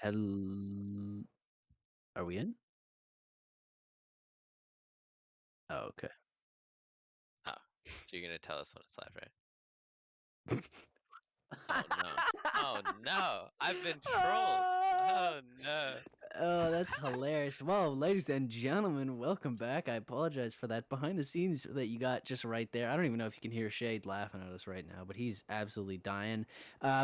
Hel Are we in? Oh, okay. Oh, so you're gonna tell us when it's live, right? Oh no. Oh no! I've been trolled. Ah! Oh no. Oh, that's hilarious. Well, ladies and gentlemen, welcome back. I apologize for that behind the scenes that you got just right there. I don't even know if you can hear Shade laughing at us right now, but he's absolutely dying.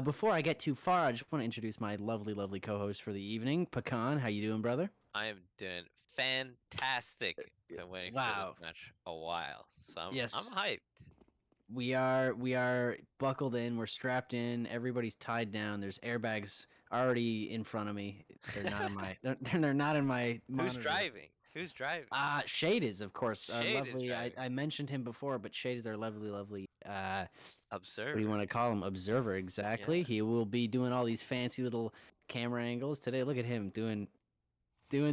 Before I get too far, I just want to introduce my lovely, lovely co-host for the evening, Pecan. How you doing, brother? I am doing fantastic. Been waiting for this Wow. match a while, so I'm Yes. hyped. We are buckled in, we're strapped in, everybody's tied down. There's airbags already in front of me. They're not in my they're not in my Who's monitor. driving? Who's driving? Shade is, of course, our Shade is lovely driving. I mentioned him before, but Shade is our lovely, lovely what do you Observer. want to call him? Observer, Yeah. exactly. He will be doing all these fancy little camera angles today. Look at him doing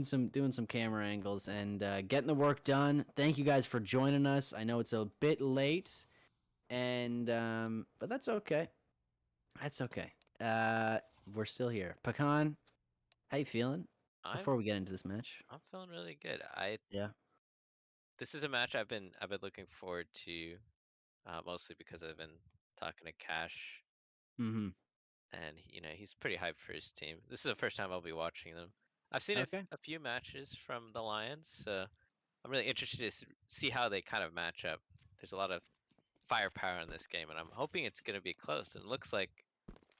some camera angles and getting the work done. Thank you guys for joining us. I know it's a bit late. And but that's okay. That's okay. We're still here. Pecan, how you feeling before I'm we get into this match? I'm feeling really good. I Yeah. This is a match I've been looking forward to, mostly because I've been talking to Cash, Mm-hmm. and he's pretty hyped for his team. This is the first time I'll be watching them. I've seen Okay. a few matches from the Lions, so I'm really interested to see how they kind of match up. There's a lot of firepower in this game, and I'm hoping it's going to be close. And it looks like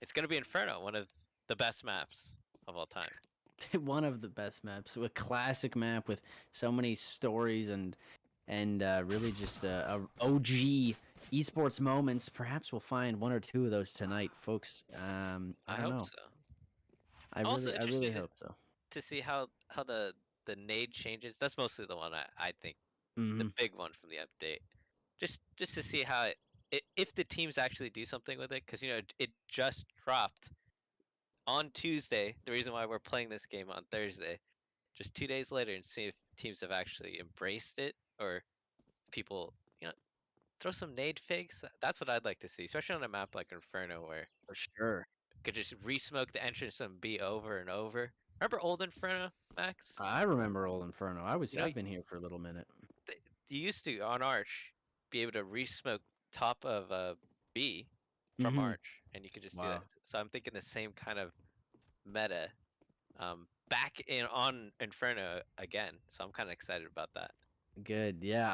it's going to be Inferno, one of the best maps of all time. One of the best maps, a classic map with so many stories and really just a OG esports moments. Perhaps we'll find one or two of those tonight, folks. I I don't hope know. so. I I'm also really, I really interested hope so. to see how the nade changes. That's mostly the one I think the Mm-hmm. big one from the update. Just to see how if the teams actually do something with it, because it just dropped on Tuesday. The reason why we're playing this game on Thursday, just 2 days later, and see if teams have actually embraced it, or people throw some nade fakes. That's what I'd like to see, especially on a map like Inferno, where For sure. you could just re-smoke the entrance and B over and over. Remember old Inferno, Max? I remember old Inferno. You know, I've been here for a little minute. you used to on Arch be able to re-smoke top of B from Mm-hmm. Arch, and you could just do that. Wow. So I'm thinking the same kind of meta back in on Inferno again. So I'm kind of excited about that. Good. Yeah,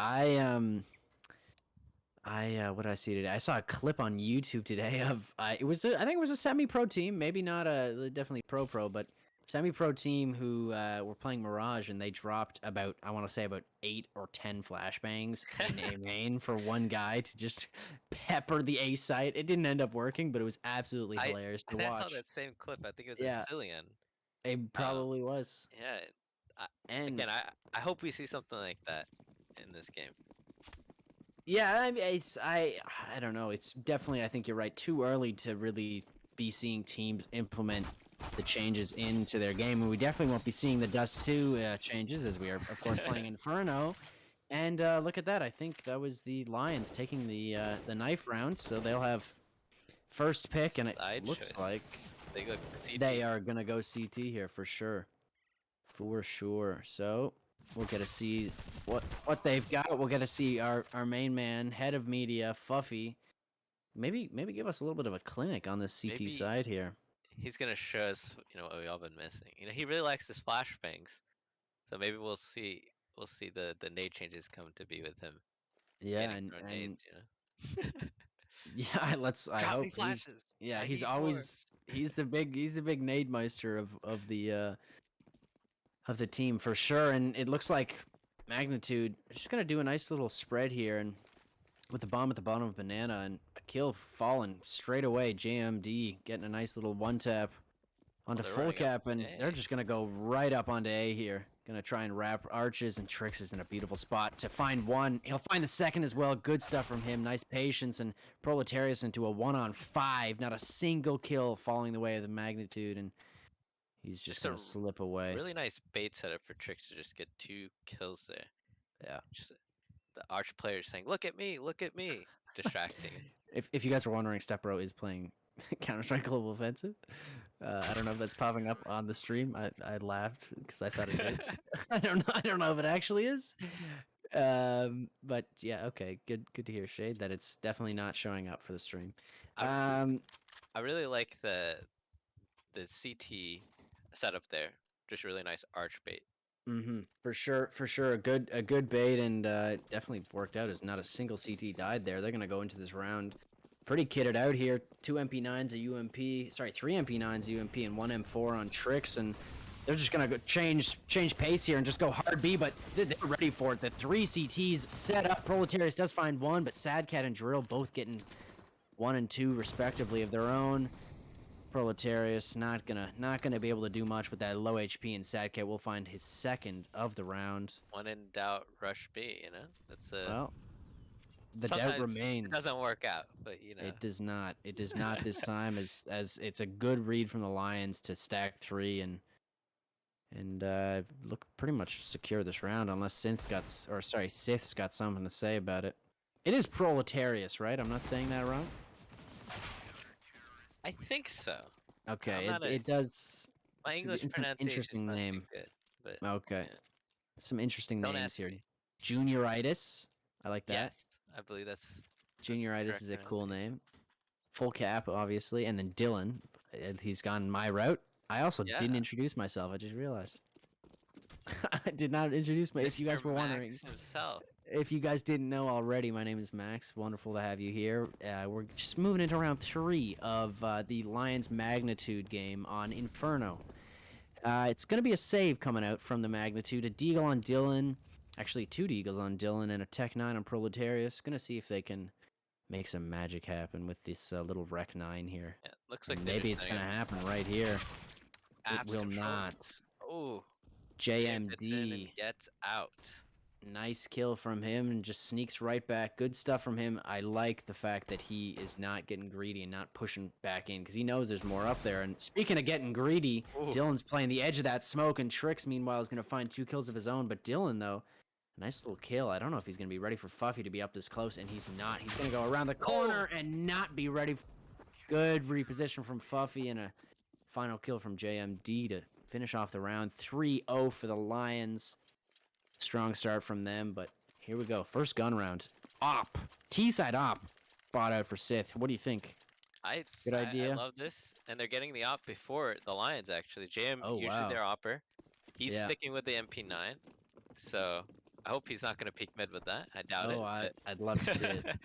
what did I see today? I saw a clip on YouTube today of I think it was a semi-pro team, maybe not a definitely pro, but semi-pro team who were playing Mirage and they dropped about I want to say about 8 or 10 flashbangs in a main for one guy to just pepper the A site. It didn't end up working, but it was absolutely I hilarious to I saw watch. that same clip. I think it was a Yeah, Cillian. it Um, probably was. yeah. I, And Again, I hope we see something like that in this game. yeah, I mean, I don't know. It's definitely I think you're right. Too early to really be seeing teams implement the changes into their game, and we definitely won't be seeing the Dust 2 changes as we are, of course, playing Inferno. And look at that! I think that was the Lions taking the knife round, so they'll have first pick, and it Side looks choice. like They go they CT. are gonna go CT here for sure. For sure. So we'll get to see what they've got. We'll get to see our main man, head of media, Fuffy. Maybe give us a little bit of a clinic on the CT Maybe side here. he's gonna show us, what we all been missing. He really likes his flashbangs, so maybe we'll see the nade changes come to be with him Yeah, getting and thrown and nades. yeah, let's. I Drop me hope he's. flashes. Yeah, I need more. he's the big nade meister of the team for sure. And it looks like Magnitude is just gonna do a nice little spread here and with the bomb at the bottom of Banana and a kill falling straight away. JMD getting a nice little one tap Oh, onto they're full running up. cap, and they're Hey, just gonna go right up onto A here. Gonna try and wrap Arches, and Trix is in a beautiful spot to find one. He'll find the second as well. Good stuff from him. Nice patience and Proletarius into a 1-on-5. Not a single kill falling the way of the Magnitude, and he's just just gonna slip away. really nice bait setup for Tricks to just get 2 kills there. Yeah. Just the Arch players saying, look at me," distracting him. If you guys were wondering, Step Bro is playing Counter Strike Global Offensive. I don't know if that's popping up on the stream. I laughed because I thought it did. I don't know. I don't know if it actually is. But yeah, okay. Good to hear, Shade, that it's definitely not showing up for the stream. I Um, I really like the CT setup there. Just really nice arch bait. for sure, for sure. A good bait, and it definitely worked out as not a single CT died there. They're gonna go into this round pretty kitted out here. 2 MP9s, a UMP, sorry, 3 MP9s, UMP, and 1 M4 on tricks, and they're just gonna go change pace here and just go hard B, but they're ready for it. The 3 CTs set up. Proletarius does find one, but Sadcat and Drill both getting 1 and 2 respectively of their own. Proletarius not gonna be able to do much with that low HP, and Sadcat will find his second of the round. When in doubt, rush B. You know, that's a. Well, the doubt Sometimes it remains. doesn't work out, but you know. It does not. It does not this time, as it's a good read from the Lions to stack 3 and look pretty much secure this round, unless Sith's got something to say about it. It is Proletarius, right? I'm not saying that wrong. I think so. Okay, I'm not it does. My English It's an pronunciation is interesting not too name. good, but Okay, yeah. some interesting Don't names ask here. me. Junioritis, I like that. Yes, I believe that's the Junioritis correct is a cool pronunciation. name. Full cap, obviously, and then Dylan. He's gone my route. I also Yeah. didn't introduce myself. I just realized. I did not introduce myself. If you guys Mr. were Max wondering, himself. if you guys didn't know already, my name is Max. Wonderful to have you here. We're just moving into round 3 of the Lions Magnitude game on Inferno. It's going to be a save coming out from the Magnitude. A Deagle on Dylan. Actually, 2 Deagles on Dylan and a Tech 9 on Proletarius. Going to see if they can make some magic happen with this little Rec 9 here. Yeah, looks And like maybe it's going to happen right here. It Apps will control. not. Oh, Jam gets in and JMD. gets out. Nice kill from him and just sneaks right back. Good stuff from him. I like the fact that he is not getting greedy and not pushing back in because he knows there's more up there. And speaking of getting greedy, Ooh. Dylan's playing the edge of that smoke, and Trix, meanwhile, is going to find 2 kills of his own. But Dylan, though, nice little kill. I don't know if he's going to be ready for Fuffy to be up this close, and he's not. He's going to go around the corner and not be ready. Good reposition from Fuffy and a final kill from JMD to finish off the round. 3-0 for the Lions. Strong start from them, but here we go. First gun round. Op. T-side op. Bought out for Sith. What do you think? Good idea. I love this. And they're getting the op before the Lions, actually. JM, Oh, usually wow. their opper. He's Yeah. sticking with the MP9. So I hope he's not going to peek mid with that. I doubt it. I'd love to see it.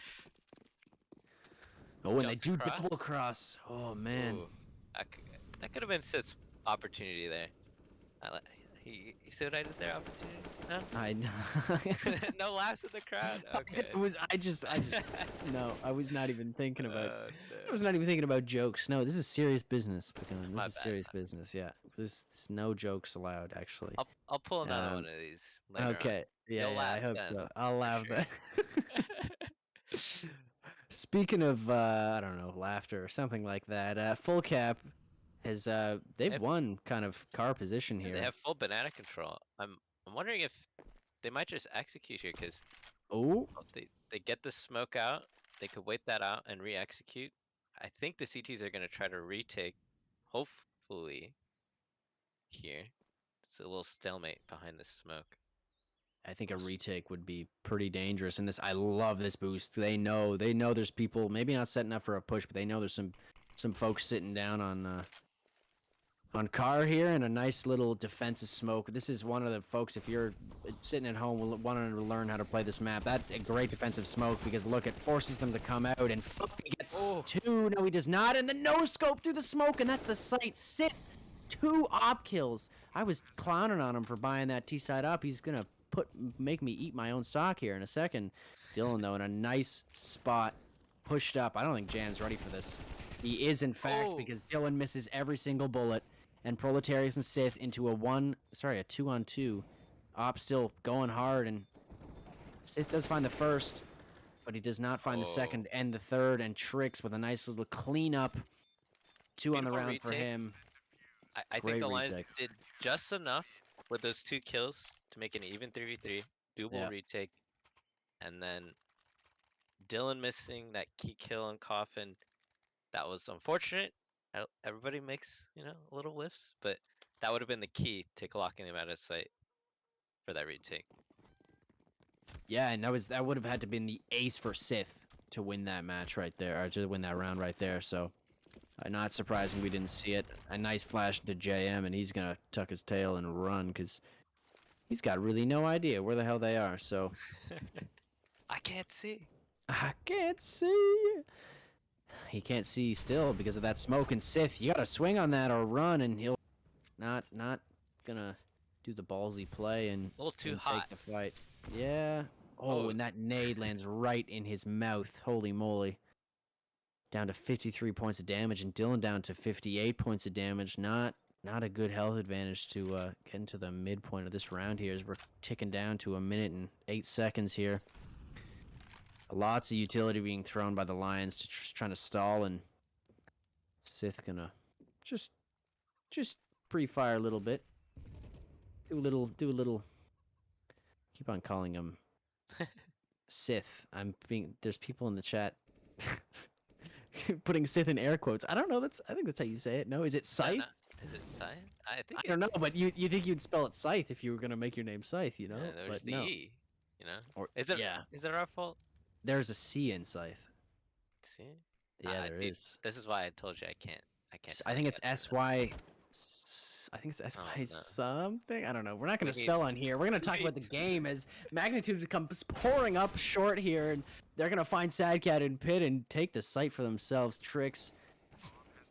Oh, and they Jumps do across. double cross. Oh, man. Ooh, that could have been Sith's opportunity there. You see what I did there? Opportunity? No? No laughs in the crowd? Okay. No, I was not even thinking about Oh, I was not even thinking about jokes. No, this is serious business, Pecan. My This is bad, serious business, yeah. There's no jokes allowed, actually. I'll pull another one of these later on. Okay. Yeah, You'll yeah, I laugh hope then, so. I'll laugh sure. that. Speaking of, I don't know, laughter or something like that, Full Cap has, they've won kind of car position Yeah, here. they have full banana control. I'm wondering if they might just execute here because Oh, they get the smoke out. They could wait that out and re-execute. I think the CTs are gonna try to retake. Hopefully, here it's a little stalemate behind the smoke. I think a retake would be pretty dangerous. And this, I love this boost. They know there's people, maybe not setting up for a push, but they know there's some folks sitting down on car here, and a nice little defensive smoke. This is one of the folks, if you're sitting at home wanting to learn how to play this map, that's a great defensive smoke because look, it forces them to come out, and Fuffy gets 2. No, he does not, and the no scope through the smoke, and that's the sight. Sith, 2 op kills. I was clowning on him for buying that T-side up. He's gonna make me eat my own sock here in a second. Dylan, though, in a nice spot, pushed up. I don't think Jan's ready for this. He is, in fact, because Dylan misses every single bullet. And Proletarius and Sith into a 2-on-2. Op still going hard, and Sith does find the first, but he does not find the second and the third, and Trix with a nice little cleanup. 2 on the round retake for him. I think the Lions did just enough with those 2 kills to make an even 3v3, doable retake, and then Dylan missing that key kill on Coffin. That was unfortunate, Everybody makes little whiffs, but that would have been the key to locking them out of sight for that retake. Yeah, and that would have had to been the ace for Sith to win that match right there, or to win that round right there. So, not surprising we didn't see it. A nice flash to JM, and he's gonna tuck his tail and run because he's got really no idea where the hell they are. So I can't see. I can't see. He can't see still because of that smoke. And Sith, you gotta swing on that or run, and he'll not gonna do the ballsy play and, A little too and hot. take the fight. Yeah. Oh, and that nade lands right in his mouth. Holy moly. Down to 53 points of damage, and Dylan down to 58 points of damage. Not a good health advantage to get into the midpoint of this round here as we're ticking down to 1 minute and 8 seconds here. Lots of utility being thrown by the Lions to trying to stall, and Sith gonna just pre-fire a little bit. Do a little. Keep on calling him Sith. There's people in the chat putting Sith in air quotes. I don't know. I think that's how you say it. No, is it Scythe? No, is it Scythe? I think I don't know, but you think you'd spell it Scythe if you were gonna make your name Scythe, you know? Yeah, there's But the no. E. Or Is it? yeah, Is it our fault? there's a C in Scythe. See? Yeah, there Dude, is. this is why I told you I can't. I tell think you it's guys S Y. I think it's Oh, SY no. something. I don't know. We're not going to We need- spell on here. We're going to talk we about the need- game as Magnitude comes pouring up short here, and they're going to find Sadcat and Pit and take the site for themselves. Tricks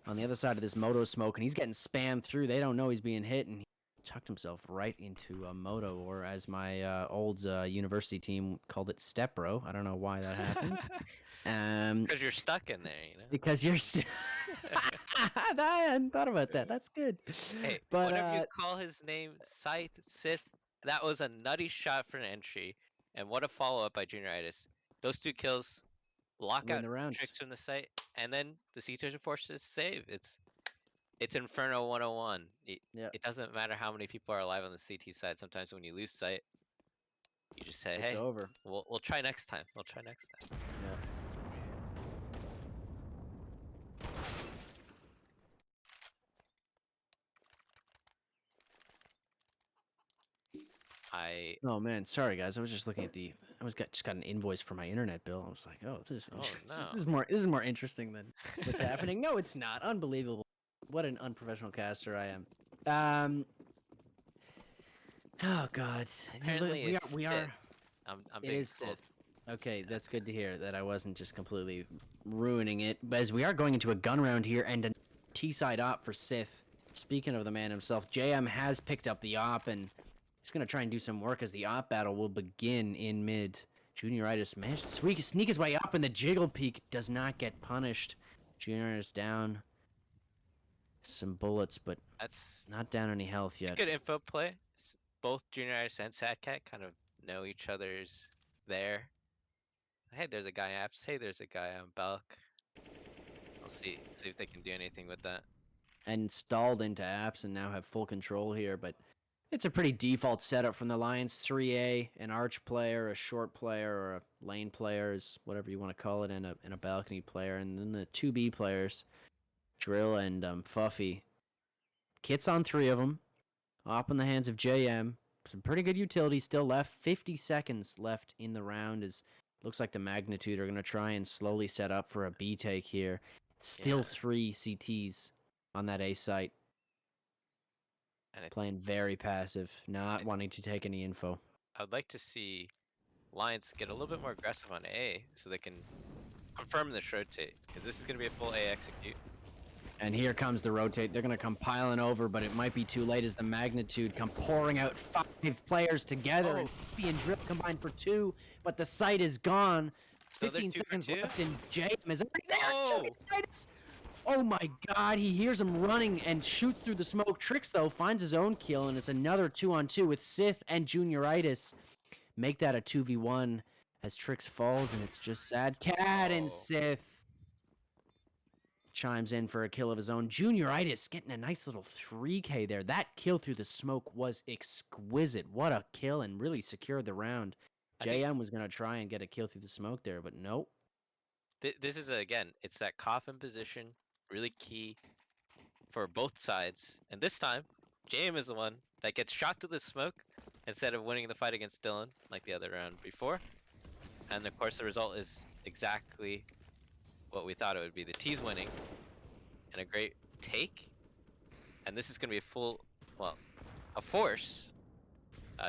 on the other side of this Moto smoke, and he's getting spammed through. They don't know he's being hit, and he chucked himself right into a Moto, or as my old university team called it, Step Bro. I don't know why that happened. Because you're stuck in there, Because you're. I hadn't thought about that. That's good. Hey, but whenever you call his name Scythe, Sith, that was a nutty shot for an entry, and what a follow-up by Junioritis. Those 2 kills lock win out the round. Tricks from the site, and then the C-Ters are forced to save. It's Inferno 101. Yeah. It doesn't matter how many people are alive on the CT side. Sometimes when you lose sight, you just say, It's "Hey, over. we'll try next time. We'll try next time." Yeah. Oh man, sorry guys. I was just looking at just got an invoice for my internet bill. I was like, oh, this is more interesting than what's happening. No, it's not. Unbelievable. What an unprofessional caster I am. Oh god. Apparently we it's are. Sith. I'm It being is told. Sith. Okay, that's good to hear that I wasn't just completely ruining it. But as we are going into a gun round here and a T-side op for Sith. Speaking of the man himself, JM has picked up the op and he's going to try and do some work as the op battle will begin in mid. Junioritis managed to sneak his way up and the jiggle peak does not get punished. Junioritis down some bullets, but That's not down any health a yet. good info play. Both Junioritis and Sadcat kind of know each other's there. Hey, there's a guy apps. Hey, there's a guy on Balk. I'll see if they can do anything with that. And stalled into apps and now have full control here, but it's a pretty default setup from the Lions. 3A, an arch player, a short player, or a lane player, is whatever you want to call it, and a balcony player. And then the 2B players, Drill and Fuffy. Kits on 3 of them. Op in the hands of JM. Some pretty good utility still left. 50 seconds left in the round as looks like the Magnitude are going to try and slowly set up for a B take here. Still 3 CTs on that A site. And Playing very passive, not wanting to take any info. I'd like to see Lions get a little bit more aggressive on A so they can confirm this rotate. Because this is going to be a full A execute. And here comes the rotate. They're going to come piling over, but it might be too late as the Magnitude come pouring out 5 players together. And Fuffy and Drip combined for 2, but the site is gone. So 15 seconds left, and JM is right there. Oh! Oh my god, he hears him running and shoots through the smoke. Tricks, though, finds his own kill, and it's another 2-on-2 with Sith and Junioritis. Make that a 2v1 as Tricks falls, and it's just Sadcat and Sith. Chimes in for a kill of his own. Junioritis getting a nice little 3K there. That kill through the smoke was exquisite. What a kill, and really secured the round. JM was going to try and get a kill through the smoke there, but nope. This is, again, it's that coffin position. Really key. for both sides, and this time, JM is the one that gets shot to the smoke instead of winning the fight against Dylan like the other round before. And of course, the result is exactly what we thought it would be. The T's winning, and a great take. And this is going to be a full, well, a force,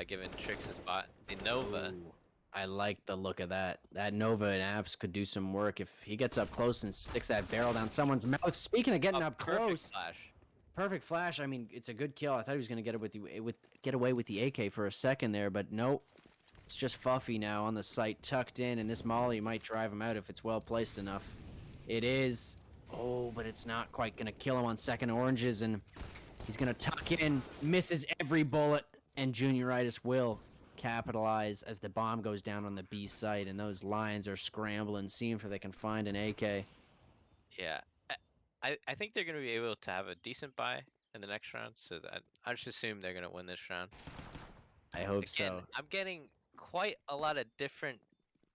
given Trix' bot, the Nova. Ooh, I like the look of that. That Nova and Apps could do some work if he gets up close and sticks that barrel down someone's mouth. Speaking of getting up close, Flash. perfect flash. I mean, it's a good kill. I thought he was gonna get away with the AK for a second there, but nope. It's just Fuffy now on the site, tucked in, and this molly might drive him out if it's well placed enough. It is. Oh, but it's not quite gonna kill him on second oranges, and he's gonna tuck in, misses every bullet, and Junioritis will capitalize as the bomb goes down on the B site, and those Lions are scrambling, seeing if they can find an AK. Yeah, I think they're gonna be able to have a decent buy in the next round, so that I just assume they're gonna win this round. I hope Again, so. I'm getting quite a lot of different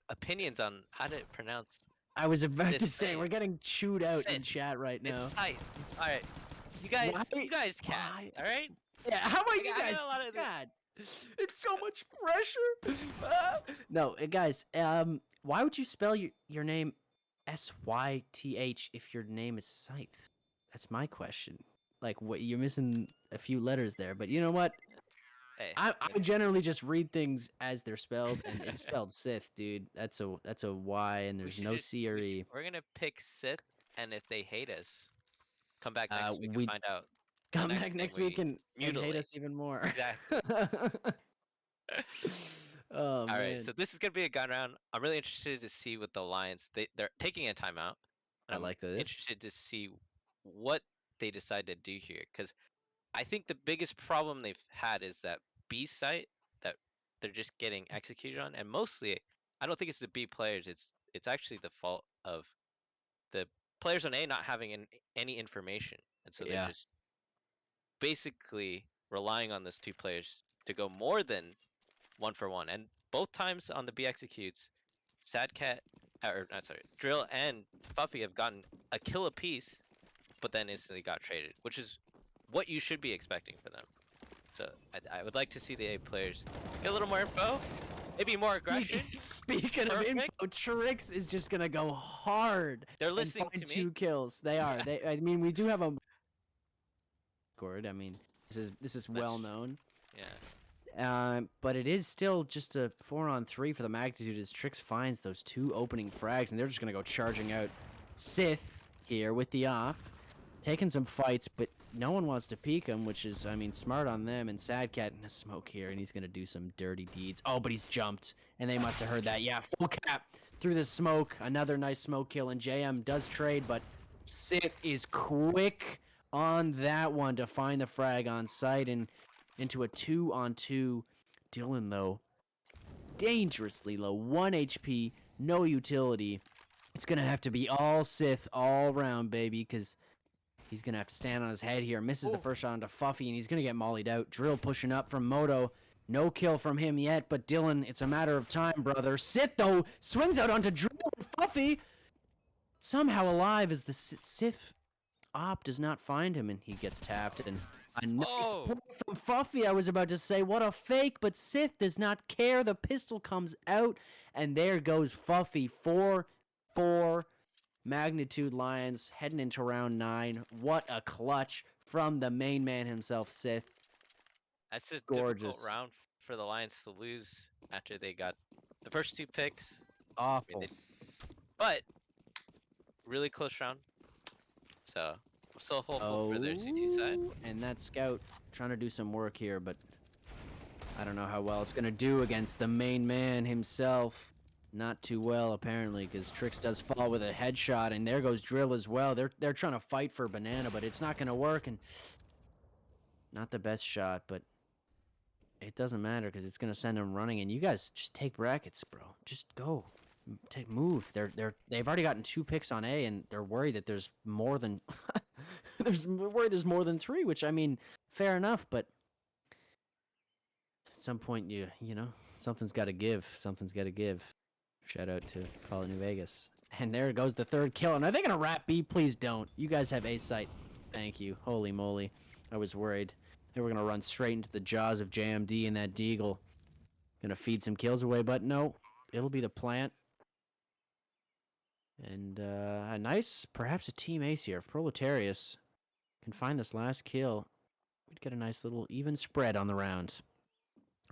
opinions on how to pronounce. I was about to This say name. we're getting chewed out in Sid. chat right now. It's tight. All right, you guys cast. Why? All right. Yeah, how about you I guys? get a lot of this. God, it's so much pressure. No, guys. Why would you spell your name Syth if your name is Scythe? That's my question. Like, what you're missing a few letters there, but you know what? Hey, I generally just read things as they're spelled, and it's spelled Sith, dude. That's a Y, and there's no C or E. we're gonna pick Sith, and if they hate us, come back next week and We find out. come back next week and hate mutilate. us even more. Exactly. Oh All man. right, so this is gonna be a gun round. I'm really interested to see what the Lions they're taking a timeout. I I'm like this. interested to see what they decide to do here, because I think the biggest problem they've had is that B site that they're just getting executed on, and mostly I don't think it's the B players. It's actually the fault of the players on A not having any information, and so they're Yeah. just basically relying on those two players to go more than 1-for-1. And both times on the B executes, Sadcat, or not sorry, Drill and Fuffy have gotten a kill apiece, but then instantly got traded, which is what you should be expecting for them. So I would like to see the A players get a little more info, maybe more aggression. Speaking of info, Trix is just gonna go hard. They're and listening find to me. 2 kills. They are. I mean, we do have a scored. I mean, this is well known. Yeah. But it is still just a 4-on-3 for the magnitude as Trix finds those 2 opening frags, and they're just gonna go charging out. Sith here with the op, taking some fights, but no one wants to peek him, which is, I mean, smart on them. And Sadcat in a smoke here, and he's gonna do some dirty deeds. Oh, but he's jumped, and they must have heard that. Yeah, full cap through the smoke. Another nice smoke kill, and JM does trade, but Sith is quick on that one to find the frag on site and into a 2-on-2. Dylan, though, dangerously low. 1 HP, no utility. It's going to have to be all Sith all round, baby, because he's going to have to stand on his head here. Misses the first shot onto Fuffy, and he's going to get mollied out. Drill pushing up from Moto. No kill from him yet, but Dylan, it's a matter of time, brother. Sith, though, swings out onto Drill and Fuffy. Somehow alive as the Sith op does not find him, and he gets tapped. And a nice play from Fuffy, I was about to say. What a fake, but Sith does not care. The pistol comes out, and there goes Fuffy. 4-4 magnitude Lions heading into round 9. What a clutch from the main man himself, Sith. That's a Gorgeous. difficult round for the Lions to lose after they got the first 2 picks. Awful. But really close round. So I'm still hopeful for their CT side. And that scout trying to do some work here, but I don't know how well it's going to do against the main man himself. Not too well, apparently, because Trix does fall with a headshot, and there goes Drill as well. They're trying to fight for Banana, but it's not going to work, and not the best shot, but it doesn't matter because it's going to send him running, and you guys just take brackets, bro. Just go. Move. They've already gotten 2 picks on A, and they're worried that there's more than there's more than 3, which, I mean, fair enough, but at some point you know, something's got to give. Something's got to give. Shout out to Call It New Vegas. And there goes the 3rd kill. And are they going to wrap B? Please don't. You guys have A site. Thank you. Holy moly. I was worried. They were going to run straight into the jaws of JMD and that Deagle. Going to feed some kills away, but no. It'll be the plant. And a nice, perhaps a team ace here. If Proletarius can find this last kill, we'd get a nice little even spread on the round.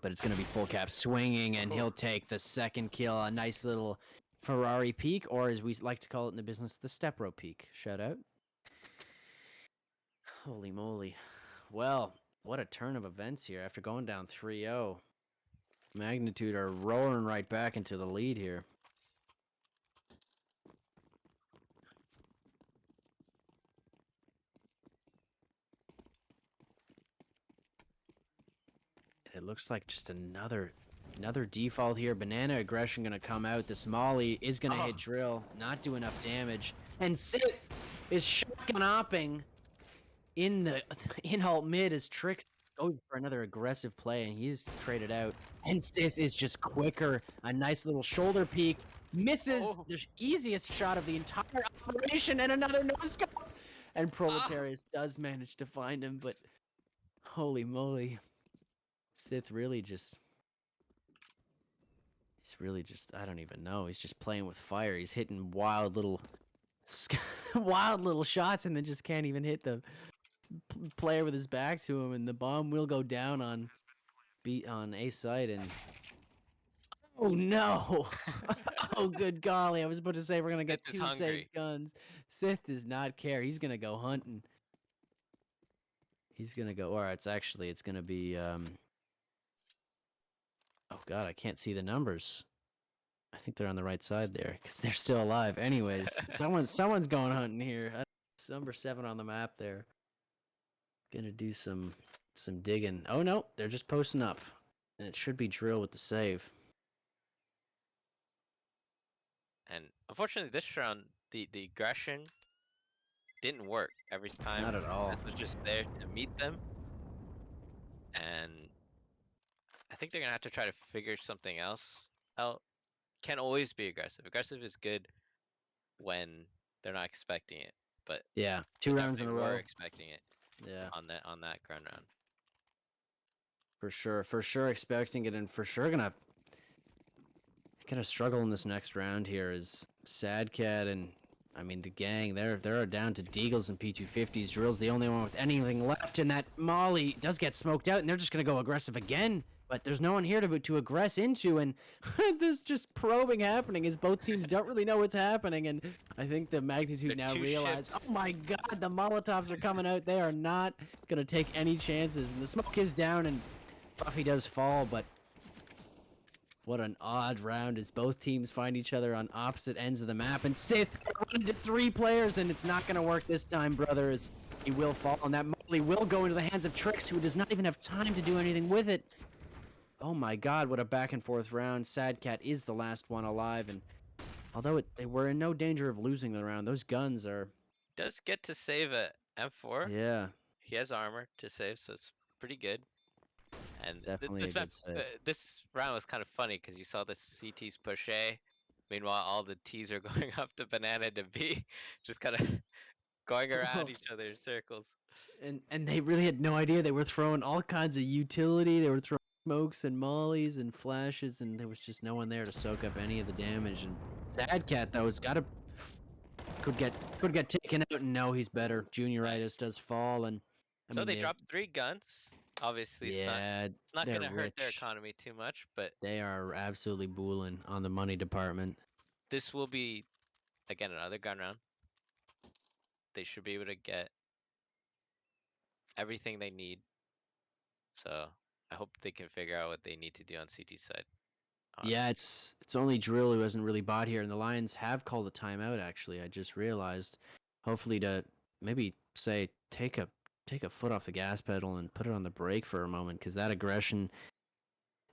But it's going to be full cap swinging, and he'll take the second kill. A nice little Ferrari peak, or as we like to call it in the business, the step row peak. Shout out. Holy moly. Well, what a turn of events here. After going down 3-0, Magnitude are roaring right back into the lead here. It looks like just another default here. Banana aggression gonna come out. This Molly is gonna hit drill, not do enough damage. And Sith is shotgun opping in the in-halt mid as Trix goes for another aggressive play, and he's traded out. And Sith is just quicker. A nice little shoulder peek. Misses the easiest shot of the entire operation, and another no-scope. And Proletarius does manage to find him, but holy moly. Sith really just... He's really just... I don't even know. He's just playing with fire. He's hitting wild little... wild little shots, and then just can't even hit the player with his back to him, and the bomb will go down on A site. And oh no. Oh good golly, I was about to say we're gonna get Sith is two hungry. safe guns. Sith does not care. He's gonna go hunting. He's gonna go, or it's gonna be oh god, I can't see the numbers. I think they're on the right side there because they're still alive. Anyways, someone's going hunting here. Number 7 on the map there. Gonna do some digging. Oh no, they're just posting up, and it should be drill with the save. And unfortunately, this round, the aggression didn't work every time. Not at all. Seth was just there to meet them, and I think they're gonna have to try to figure something else out. Can't always be aggressive. Aggressive is good when they're not expecting it, but Yeah, they 2 rounds in a definitely row. were expecting it. Yeah, on that ground round. for sure expecting it, and for sure gonna struggle in this next round here is Sadcat, and I mean the gang. They're down to Deagles and P250s. Drill's the only one with anything left, and that Molly does get smoked out, and they're just gonna go aggressive again. But there's no one here to aggress into, and there's just probing happening as both teams don't really know what's happening. And I think the Magnitude now realize, oh my god, the Molotovs are coming out. They are not gonna take any chances, and the smoke is down, and Buffy does fall. But what an odd round as both teams find each other on opposite ends of the map. And Sith run into 3 players, and it's not gonna work this time, brother. As he will fall, and that Molly will go into the hands of Trix, who does not even have time to do anything with it. Oh my god, what a back and forth round. Sadcat is the last one alive, and although they were in no danger of losing the round, those guns are... Does get to save a M4. Yeah. He has armor to save, so it's pretty good. And Definitely this a good save. this round was kind of funny because you saw the CTs push A. Meanwhile, all the Ts are going up to Banana to B, just kind of going around each other in circles. And they really had no idea. They were throwing all kinds of utility. They were throwing smokes and mollies and flashes, and there was just no one there to soak up any of the damage. And Sadcat, though, could get taken out, and no, he's better. Junioritis does fall, and I So mean, they dropped 3 guns. Obviously, yeah, it's not they're gonna hurt their rich. economy too much, but They are absolutely booling on the money department. this will be again another gun round. They should be able to get everything they need. So I hope they can figure out what they need to do on CT side. Yeah, it's only Drill who hasn't really bought here, and the Lions have called a timeout. Actually, I just realized. Hopefully, to maybe say take a foot off the gas pedal and put it on the brake for a moment, because that aggression.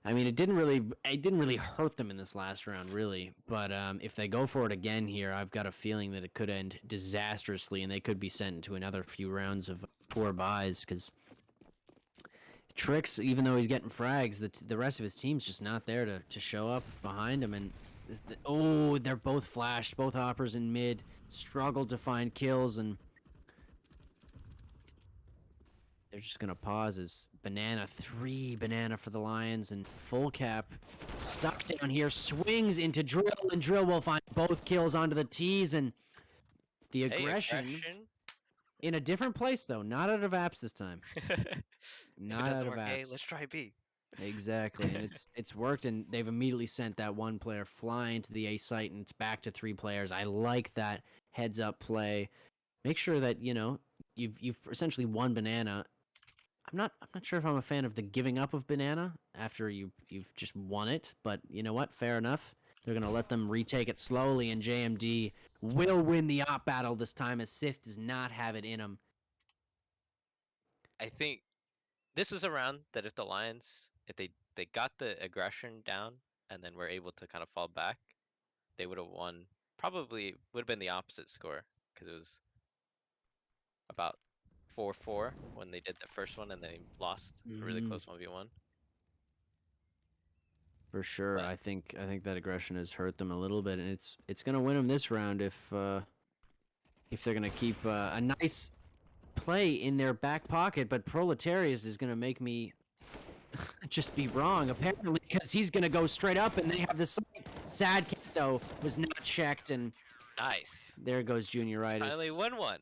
I mean, it didn't really hurt them in this last round, really. But if they go for it again here, I've got a feeling that it could end disastrously, and they could be sent into another few rounds of poor buys, because Trix, even though he's getting frags, the rest of his team's just not there to show up behind him. And oh, they're both flashed. Both hoppers in mid struggled to find kills, and they're just gonna pause as banana 3 banana for the Lions and full cap stuck down here swings into drill and drill will find both kills onto the tees and the Hey, aggression aggression. in a different place though, not out of apps this time, If it not out doesn't of work A, let's apps. try B. Exactly, and it's worked, and they've immediately sent that one player flying to the A site, and it's back to 3 players. I like that heads up play. Make sure that you've essentially won banana. I'm not sure if I'm a fan of the giving up of banana after you've just won it, but you know what? Fair enough. They're gonna let them retake it slowly, and JMD will win the op battle this time as Sith does not have it in him. I think this is a round that if the Lions, if they got the aggression down and then were able to kind of fall back, they would have won. Probably would have been the opposite score because it was about 4-4 when they did the first one and they lost a really Hmm. close 1v1. For sure, But I think that aggression has hurt them a little bit, and it's gonna win them this round if they're gonna keep a nice play in their back pocket. But Proletarius is gonna make me just be wrong apparently because he's gonna go straight up, and they have the site. Sad cat though was not checked, and nice. there goes Finally Junioritis. won one.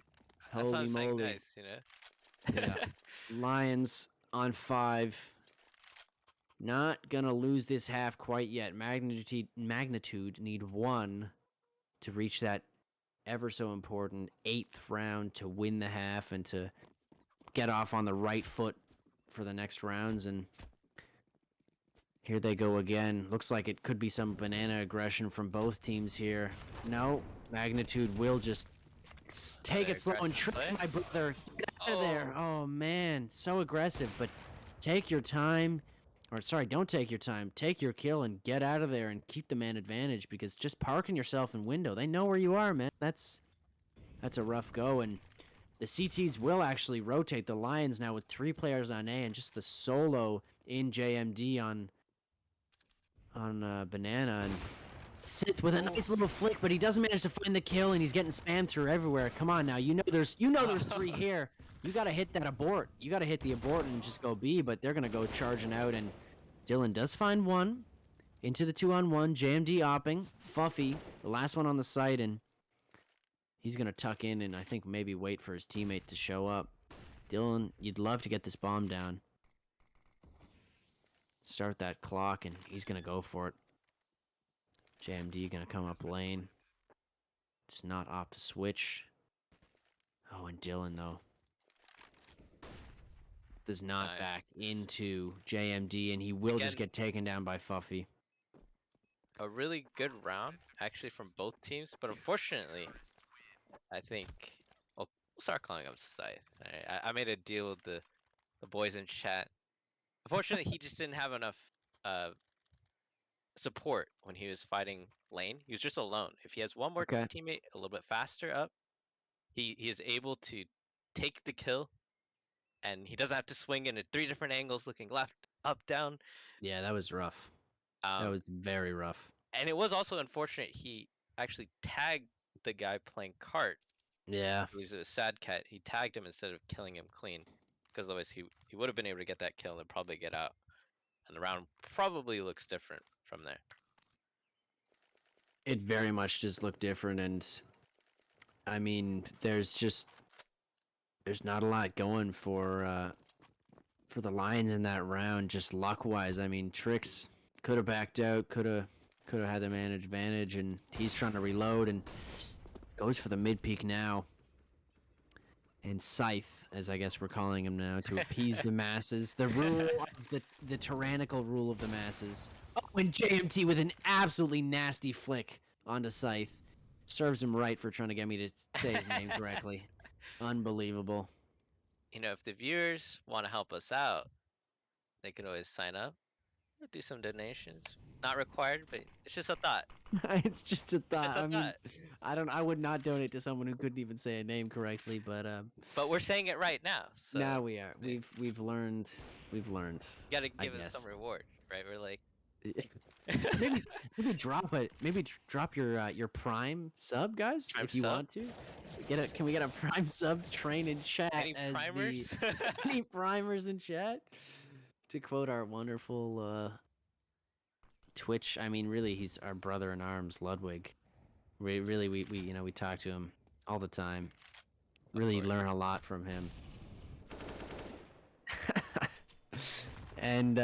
That's why I'm Holy saying moly! nice, you know? Yeah, Lions on 5. Not gonna lose this half quite yet. Magnitude need 1 to reach that ever so important 8th round to win the half and to get off on the right foot for the next rounds. And here they go again. Looks like it could be some banana aggression from both teams here. No, Magnitude will just take Another it slow and aggressive tricks play. my brother. Get out of there. Oh man, so aggressive, but take your time. Or sorry, don't take your time. Take your kill and get out of there and keep the man advantage because just parking yourself in window, they know where you are, man. That's a rough go, and the CTs will actually rotate the Lions now with 3 players on A and just the solo in JMD on Banana and Sith with a nice little flick, but he doesn't manage to find the kill, and he's getting spammed through everywhere. Come on now, there's 3 here. You gotta hit that abort. You gotta hit the abort and just go B, but they're gonna go charging out, and Dylan does find 1 into the 2-on-1. JMD opping, Fuffy, the last one on the site, and he's gonna tuck in and I think maybe wait for his teammate to show up. Dylan, you'd love to get this bomb down. Start that clock, and he's gonna go for it. JMD gonna come up lane. Just not opt to switch. Oh, and Dylan though does not back Nice. into JMD, and he will just Again, get taken down by Fuffy. a really good round actually from both teams, but unfortunately, I think we'll start calling him Scythe. I made a deal with the boys in chat. Unfortunately, he just didn't have enough uh, support when he was fighting lane. He was just alone. If he has one more Okay. teammate a little bit faster up, he is able to take the kill, and he doesn't have to swing into 3 different angles, looking left, up, down. Yeah, that was rough. That Um, was very rough. and it was also unfortunate he actually tagged the guy playing cart. Yeah. He was a sad cat. He tagged him instead of killing him clean, because otherwise he would have been able to get that kill and probably get out. And the round probably looks different from there. It very much just looked different, and I mean, there's not a lot going for the Lions in that round, just luck wise. I mean, Trix could have backed out, could have had the man advantage, and he's trying to reload and goes for the mid peak now. And Scythe, as I guess we're calling him now, to appease the masses. The rule of the tyrannical rule of the masses. Oh, and JMT with an absolutely nasty flick onto Scythe. Serves him right for trying to get me to say his name correctly. Unbelievable. You know, if the viewers want to help us out, they can always sign up. We'll do some donations. Not required, but it's just a thought. It's just a Just thought. a I mean, thought. I would not donate to someone who couldn't even say a name correctly, but But we're saying it right now, so now we are. yeah, We've learned. We've learned. you gotta I give us some guess. reward, right? We're like, maybe drop your Prime sub, guys, Prime if you sub? want to. Can we get a Prime sub train in chat Any as the primers? any primers in chat? To quote our wonderful Twitch, I mean, really, he's our brother in arms, Ludwig. We talk to him all the time. Of Really course. learn a lot from him. And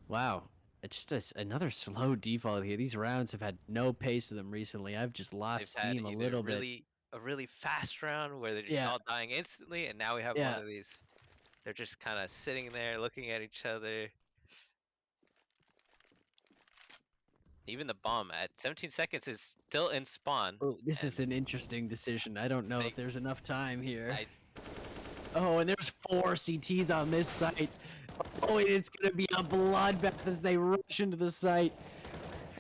wow, it's just another slow default here. These rounds have had no pace to them recently. I've just They've lost had steam a either little bit. a really fast round where they're just Yeah, all dying instantly, and now we have one yeah. of these. They're just kind of sitting there looking at each other. Even the bomb at 17 seconds is still in spawn, Oh, this and is an interesting decision. I don't know they, if there's enough time here. I, Oh, and there's 4 CTs on this site. Oh, and it's gonna be a bloodbath as they rush into the site.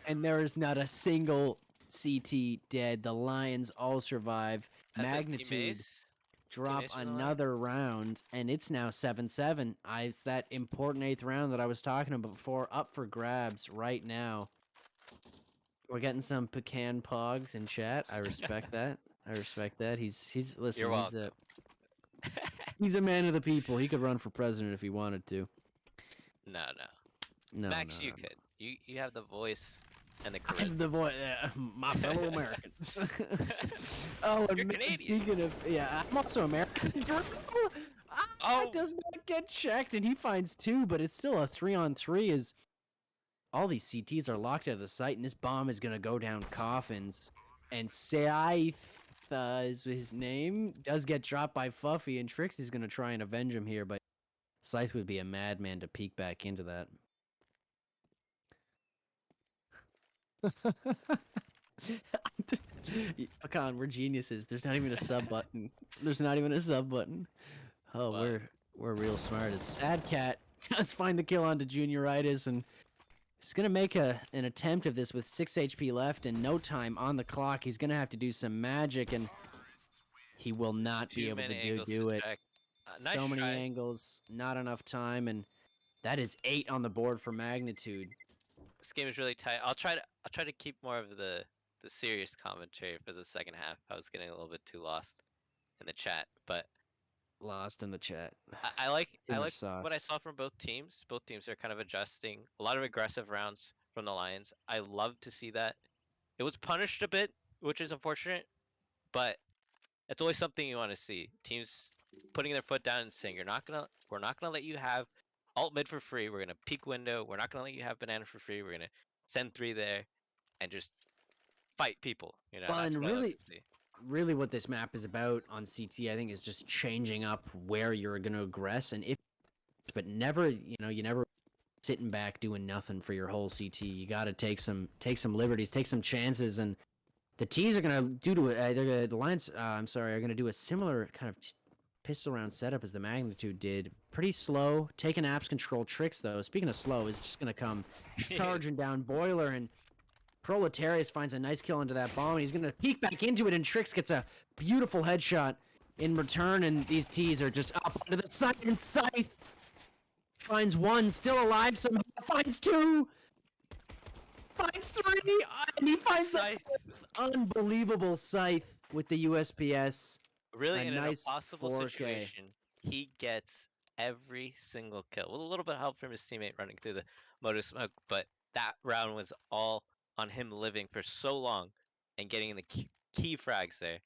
And there is not a single CT dead. The Lions all survive. as a team Magnitude ace, drop another round, and it's now 7-7. It's that important 8th round that I was talking about before, up for grabs right now. We're getting some pecan pogs in chat. I respect that. I respect that. He's listen. You're welcome. He's a man of the people. He could run for president if he wanted to. No, no. No, Max, no, you no. could. You have the voice and the I'm charisma. the boy, my fellow Americans. Oh, and You're Canadian. speaking of, yeah, I'm also American. Oh, Does not get checked, and he finds 2, but it's still a 3-on-3. As all these CTs are locked out of the site, and this bomb is gonna go down coffins. And Scythe is his name. Does get dropped by Fuffy, and Trixie's gonna try and avenge him here, but Scythe would be a madman to peek back into that. Pecan, we're geniuses. There's not even a sub button. There's not even a sub button. Oh, well, we're real smart. As Sad Cat does find the kill onto Junioritis, and he's gonna make an attempt of this with 6 HP left and no time on the clock. He's gonna have to do some magic, and he will not be too able many to angles do to it. check. Nice So many try. angles, not enough time, and that is 8 on the board for Magnitude. This game is really tight. I'll try to keep more of the serious commentary for the second half. I was getting a little bit too lost in the chat, but Lost in the chat. I like Too much what I sauce. saw from both teams. Both teams are kind of adjusting. A lot of aggressive rounds from the Lions. I love to see that. It was punished a bit, which is unfortunate, but it's always something you want to see. Teams putting their foot down and saying, we're not gonna let you have alt mid for free. We're gonna peak window. We're not gonna let you have banana for free. We're gonna send 3 there and just fight people. Well, That's and what I love to see. really what this map is about on CT, I think, is just changing up where you're going to aggress, and but never, you never sitting back doing nothing for your whole CT. You got to take some liberties, take some chances, and the T's are going to the Lions. I'm sorry, are going to do a similar kind of pistol round setup as the Magnitude did. Pretty slow, taking apps control tricks though. Speaking of slow, is just going to come charging down Boiler, and Proletarius finds a nice kill into that bomb, and he's going to peek back into it, and Trix gets a beautiful headshot in return, and these T's are just up onto the side, and Scythe finds 1, still alive somehow, finds 2, finds 3, and he finds Scythe, unbelievable Scythe with the USPS. really, A in an nice impossible 4K. situation, he gets every single kill with a little bit of help from his teammate running through the motor smoke, but that round was all on him living for so long and getting in the key frags there.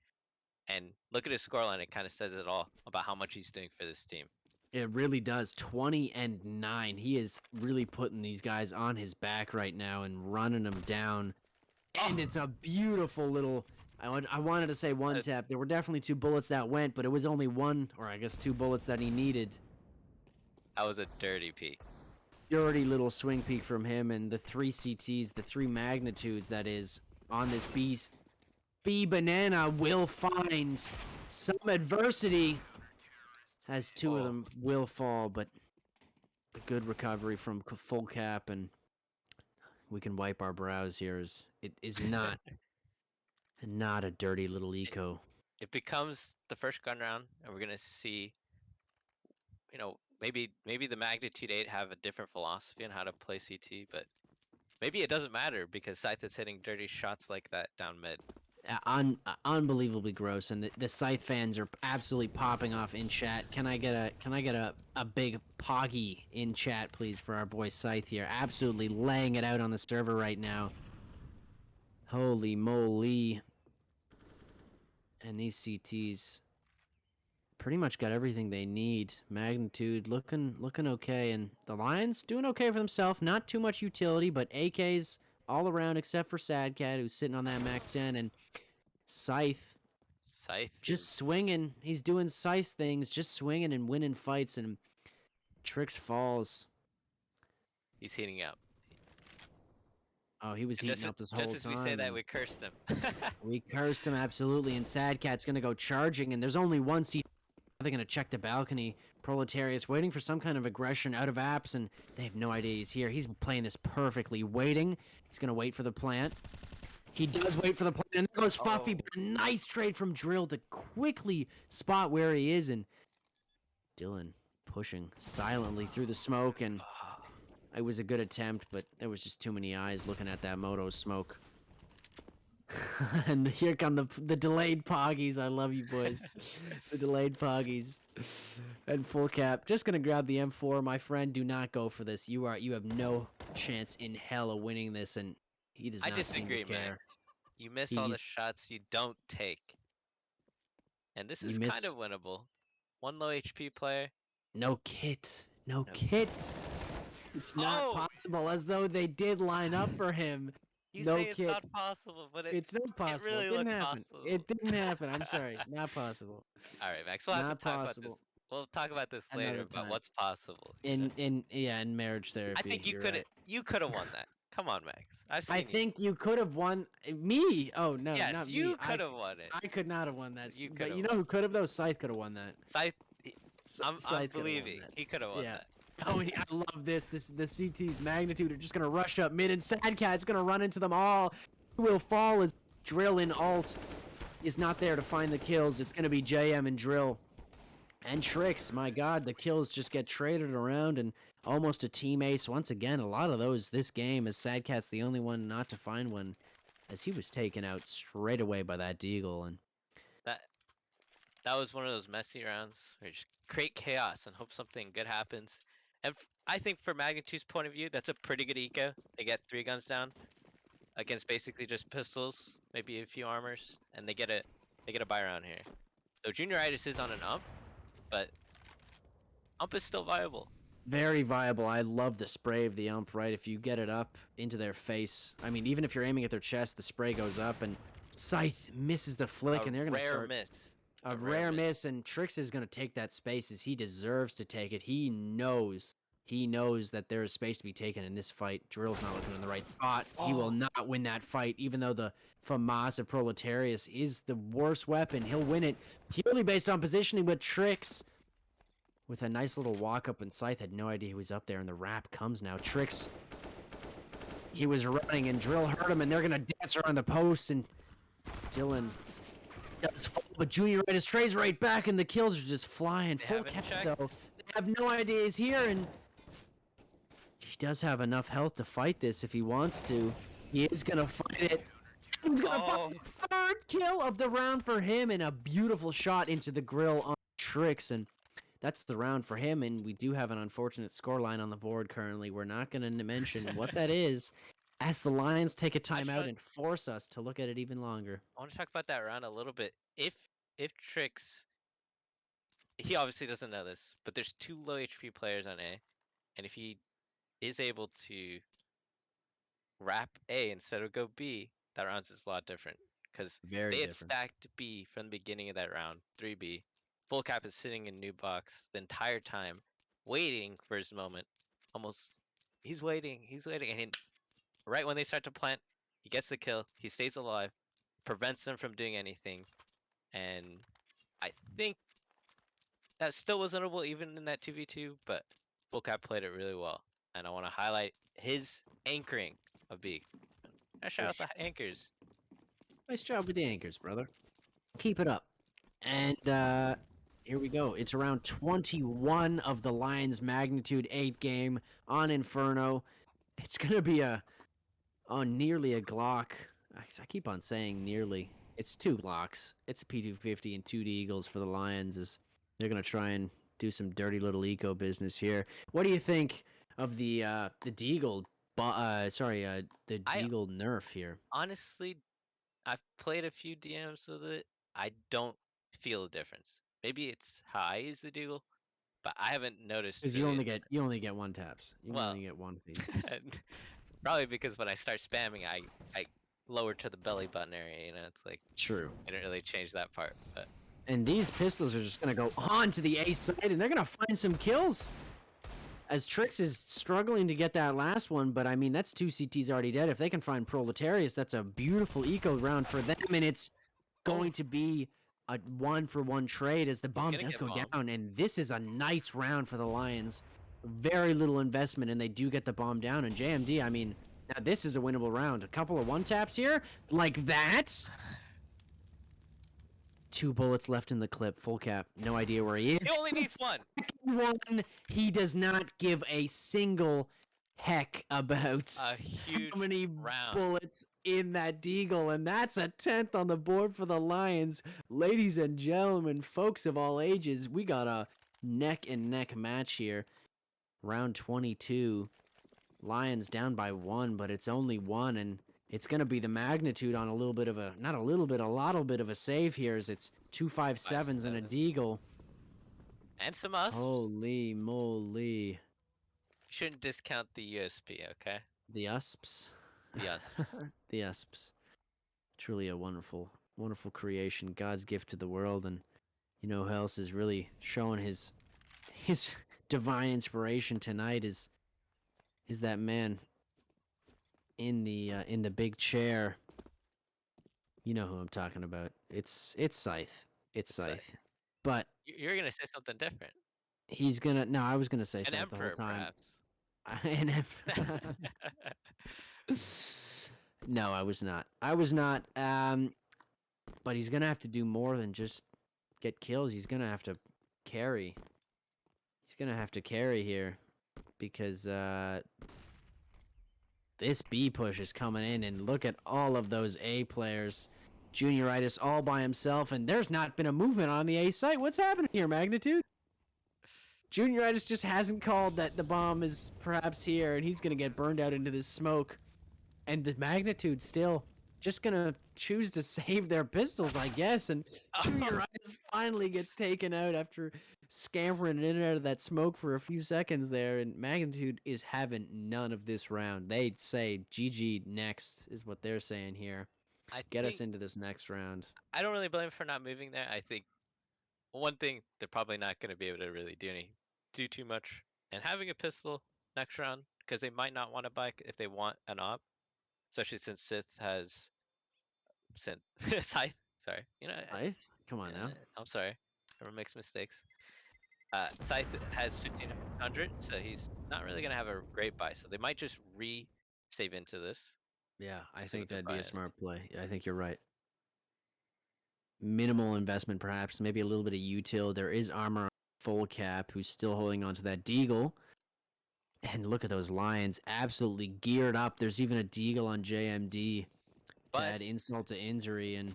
And look at his scoreline; it kind of says it all about how much he's doing for this team. It really does. 20-9. He is really putting these guys on his back right now and running them down. And it's a beautiful little. I wanted to say one tap. There were definitely 2 bullets that went, but it was only 1, or I guess 2 bullets that he needed. That was a dirty peek. Dirty little swing peek from him, and the 3 CTs, the 3 magnitudes that is on this B banana will find some adversity, as 2 of them will fall, but a good recovery from full cap, and we can wipe our brows here. It is not a dirty little eco. It becomes the first gun round, and we're gonna see, maybe the Magnitude 8 have a different philosophy on how to play CT, but maybe it doesn't matter because Scythe is hitting dirty shots like that down mid. Unbelievably gross, and the Scythe fans are absolutely popping off in chat. Can I get a big poggy in chat, please, for our boy Scythe here? Absolutely laying it out on the server right now. Holy moly! And these CTs pretty much got everything they need. Magnitude looking okay, and the Lions doing okay for themselves. Not too much utility, but AKs all around except for Sadcat, who's sitting on that Max 10, and Scythe Scythe just is swinging. He's doing Scythe things, just swinging and winning fights, and Trix falls. he's heating up. Oh, he was And heating up this just whole as we say time. that, And we cursed him. we cursed him absolutely, and Sadcat's gonna go charging, and there's only one CT. They're gonna check the balcony. Proletariat's waiting for some kind of aggression out of apps, and they have no idea he's here. He's playing this perfectly, waiting. He's gonna wait for the plant. He does wait for the plant, and there goes Fuffy, but a nice trade from Drill to quickly spot where he is, and Dylan pushing silently through the smoke, and it was a good attempt, but there was just too many eyes looking at that Moto smoke. And here come the delayed poggies. I love you, boys. The delayed poggies. And full cap. Just gonna grab the M4, my friend. Do not go for this. You have no chance in hell of winning this, and he does I not seem to disagree, care. Max. You miss all the He's shots you don't take. And this you is kind miss of winnable. One low HP player. no kit. No No. kit. It's not Oh! possible, as though they did line up for him. You No say it's kit. not possible, but It's not possible. really It didn't looked happen. possible. It didn't happen. I'm sorry. Not possible. All right, Max. We'll have to Not talk about this. possible. We'll talk about this later Another about time. what's possible. You know? In marriage I therapy. think You're right. you could have won that. Come on, Max. I've seen I you. think you could have won me. Oh no, Yes, not me. you could have won it. I could not have won that. You But could've you know who could have though? Scythe could have won that. Scythe, I'm Scythe coulda won believing that. he could have won Yeah. that. Oh, and I love this. The CT's Magnitude are just gonna rush up mid, and Sadcat's gonna run into them all. Who will fall as Drill in alt is not there to find the kills. It's gonna be JM and Drill. And Trix, my god, the kills just get traded around, and almost a team ace once again. A lot of those this game, as Sadcat's the only one not to find one, as he was taken out straight away by that Deagle. And That that was one of those messy rounds where you just create chaos and hope something good happens. And I think for Magnitude's point of view, that's a pretty good eco. They get 3 guns down against basically just pistols, maybe a few armors, and they get a buy round here. So Junioritis is on an ump, but ump is still viable. very viable. I love the spray of the ump, right? If you get it up into their face, I mean, even if you're aiming at their chest, the spray goes up, and Scythe misses the flick, and they're gonna rare start miss. a rare miss, and Trix is gonna take that space as he deserves to take it. He knows that there is space to be taken in this fight. Drill's not looking in the right spot. He will not win that fight, even though the FAMAS of Proletarius is the worst weapon. He'll win it purely based on positioning, but Trix with a nice little walk up, and Scythe had no idea he was up there, and the wrap comes now. Trix, he was running, and Drill heard him, and they're gonna dance around the post, and Dylan does fall, but Junioritis trays right back, and the kills are just flying. They Full haven't cap checked. though. They have no idea he's here, and he does have enough health to fight this if he wants to. He is gonna fight it. He's gonna fight the 3rd kill of the round for him, and a beautiful shot into the grill on Trix, and that's the round for him. And we do have an unfortunate scoreline on the board currently. We're not gonna mention what that is, as the Lions take a timeout and force us to look at it even longer. I want to talk about that round a little bit. If Trix, he obviously doesn't know this, but there's 2 low HP players on A, and if he is able to wrap A instead of go B, that round's just a lot different. Because Very they had different. stacked B from the beginning of that round, 3B. Full cap is sitting in new box the entire time, waiting for his moment. He's waiting, and right when they start to plant, he gets the kill, he stays alive, prevents them from doing anything, and I think that still was winnable even in that 2v2, but Full Cap played it really well, and I want to highlight his anchoring of B. Shout out the anchors. Nice job with the anchors, brother. Keep it up. And Here we go. It's around 21 of the Lions magnitude 8 game on Inferno. It's gonna be nearly a Glock. I keep on saying nearly. It's 2 Glocks. It's a P250 and 2 Deagles for the Lions. Is they're gonna try and do some dirty little eco business here. What do you think of the Deagle? The I Deagle nerf here. honestly, I've played a few DMs with it. I don't feel a difference. Maybe it's how I use the Deagle, but I haven't noticed Because really. you only get 1 taps. You Well, only get 1 phases. and probably because when I start spamming, I lower to the belly button area. You know, it's like True. I didn't really change that part, but And these pistols are just gonna go on to the A side, and they're gonna find some kills. As Trix is struggling to get that last one, but I mean that's 2 CTs already dead. If they can find Proletarius, that's a beautiful eco round for them, and it's going to be a 1-for-1 trade as the bomb gonna does get go bombed. down, and this is a nice round for the Lions. Very little investment, and they do get the bomb down. And JMD, I mean, now this is a winnable round. A couple of 1-taps here, like that. 2 bullets left in the clip. Full cap. No idea where he is. he only needs one. One, he does not give a single heck about A huge how many round. bullets in that Deagle, and that's a 10th on the board for the Lions. Ladies and gentlemen, folks of all ages, we got a neck-and-neck match here. Round 22. Lions down by 1, but it's only 1, and it's going to be the magnitude on a little bit of a, not a little bit, a lot bit of a save here as it's 2 5.7s and a Deagle. And some us. Holy moly. You shouldn't discount the USP, okay? The USPs. The USPs. The USPs. Truly a wonderful, wonderful creation. God's gift to the world. And you know who else is really showing his divine inspiration tonight is that man in the big chair. You know who I'm talking about. It's Scythe. It's Scythe. But You're gonna say something different. he's gonna. No, I was gonna say An Scythe the whole emperor, time. perhaps. An emperor. No, I was not. I was not. But he's gonna have to do more than just get kills. He's gonna have to carry. He's gonna have to carry here, because this B push is coming in, and look at all of those A players. Junioritis all by himself, and there's not been a movement on the A site. What's happening here, Magnitude? Junioritis just hasn't called that the bomb is perhaps here, and he's gonna get burned out into this smoke. And the Magnitude still just gonna choose to save their pistols, I guess. And Junioritis finally gets taken out after scampering in and out of that smoke for a few seconds there. And Magnitude is having none of this round. They say GG next is what they're saying here. Get us into this next round. I don't really blame him for not moving there. I think one thing they're probably not going to be able to really do too much, and having a pistol next round, because they might not want to buy if they want an op, especially since Scythe. Sorry, you know. Scythe? Come on now. I'm sorry. Everyone makes mistakes. Scythe has 1500, so he's not really gonna have a great buy. So they might just save into this. Yeah, I See think what the that'd be buy a is. smart play. I think you're right. Minimal investment, perhaps. Maybe a little bit of util. There is armor on full cap, who's still holding on to that Deagle. And look at those Lions, absolutely geared up. There's even a Deagle on JMD to add insult to injury, and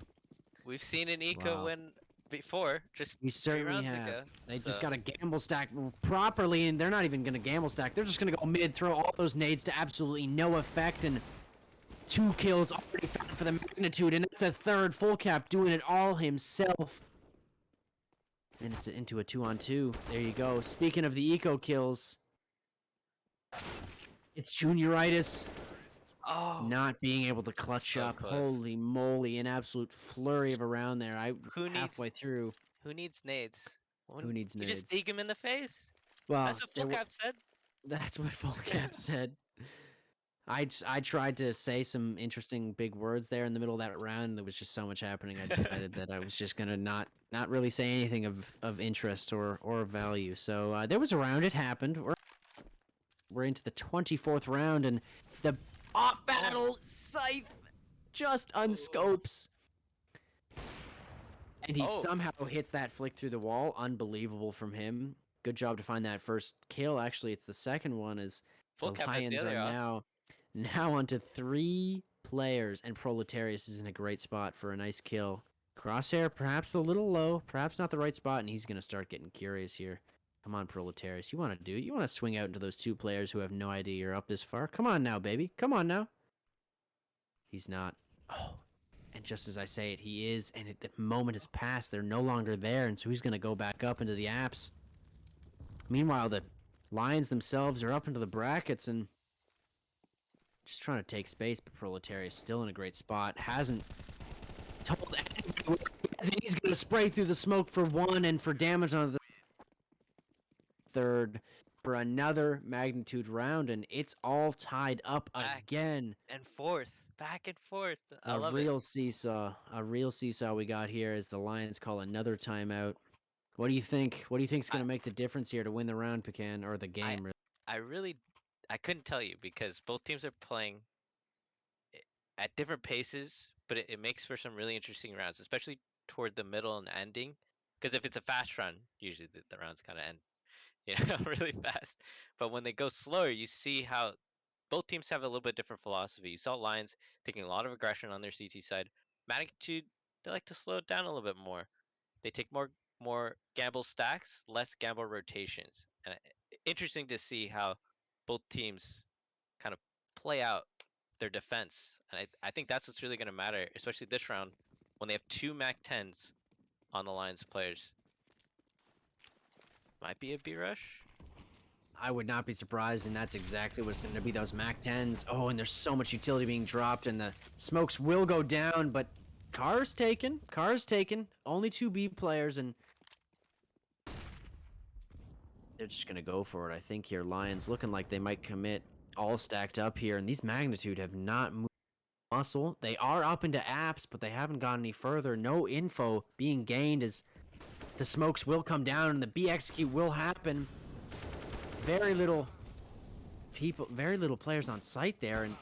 we've seen an eco win before, just we 3 certainly rounds have. ago. They just got to gamble stack properly, and they're not even going to gamble stack. They're just going to go mid, throw all those nades to absolutely no effect, and 2 kills already found for the Magnitude, and that's a third full cap doing it all himself. And it's into a 2-on-2. There you go. Speaking of the eco kills, it's Junioritis. Oh, Not being able to clutch up. close. Holy moly, an absolute flurry of a round there. Halfway through. Who needs nades? Who needs You nades? just dig him in the face. Well, That's what Full Cap said. That's what Full Cap said. I tried to say some interesting big words there in the middle of that round, and there was just so much happening. I decided that I was just gonna not really say anything of interest or value. So there was a round. It happened. We're into the 24th round, and the off battle Scythe just unscopes. And he Oh, somehow hits that flick through the wall. Unbelievable from him. Good job to find that first kill. Actually, it's the second one as full the cap has the Lions are other off. now onto 3 players, and Proletarius is in a great spot for a nice kill. Crosshair perhaps a little low, perhaps not the right spot, and he's going to start getting curious here. Come on, Proletarius. You want to do it. You want to swing out into those 2 players who have no idea you're up this far. Come on now, baby. Come on now. He's not. Oh, and just as I say it, he is. And the moment has passed. They're no longer there. And so he's going to go back up into the apps. Meanwhile, the Lions themselves are up into the brackets and just trying to take space. But Proletariat is still in a great spot. Hasn't told anybody he's going to spray through the smoke for 1 and for damage on the 3rd for another magnitude round. And it's all tied up Back again. and forth, back and forth. I A love it. real seesaw. A real seesaw we got here as the Lions call another timeout. What do you think? What do you think is I, going to make the difference here to win the round, Pecan, or the I, game? Really? I really, I couldn't tell you because both teams are playing at different paces, but it makes for some really interesting rounds, especially toward the middle and ending. Because if it's a fast run, usually the rounds kind of end, really fast. But when they go slower, you see how both teams have a little bit different philosophy. You saw Lions taking a lot of aggression on their CT side. Magnitude, they like to slow it down a little bit more. They take more gamble stacks, less gamble rotations. And interesting to see how both teams kind of play out their defense. And I think that's what's really going to matter, especially this round when they have 2 Mac 10s on the Lions players. Might be a B rush. I would not be surprised, and that's exactly what it's going to be. Those Mac 10s. Oh, and there's so much utility being dropped, and the smokes will go down, but Car's taken. Car's taken. Only 2 B players, and they're just going to go for it. I think here, Lions looking like they might commit all stacked up here, and these Magnitude have not moved muscle. They are up into apps, but they haven't gone any further. No info being gained as the smokes will come down and the B execute will happen. Very little people, very little players on site there, and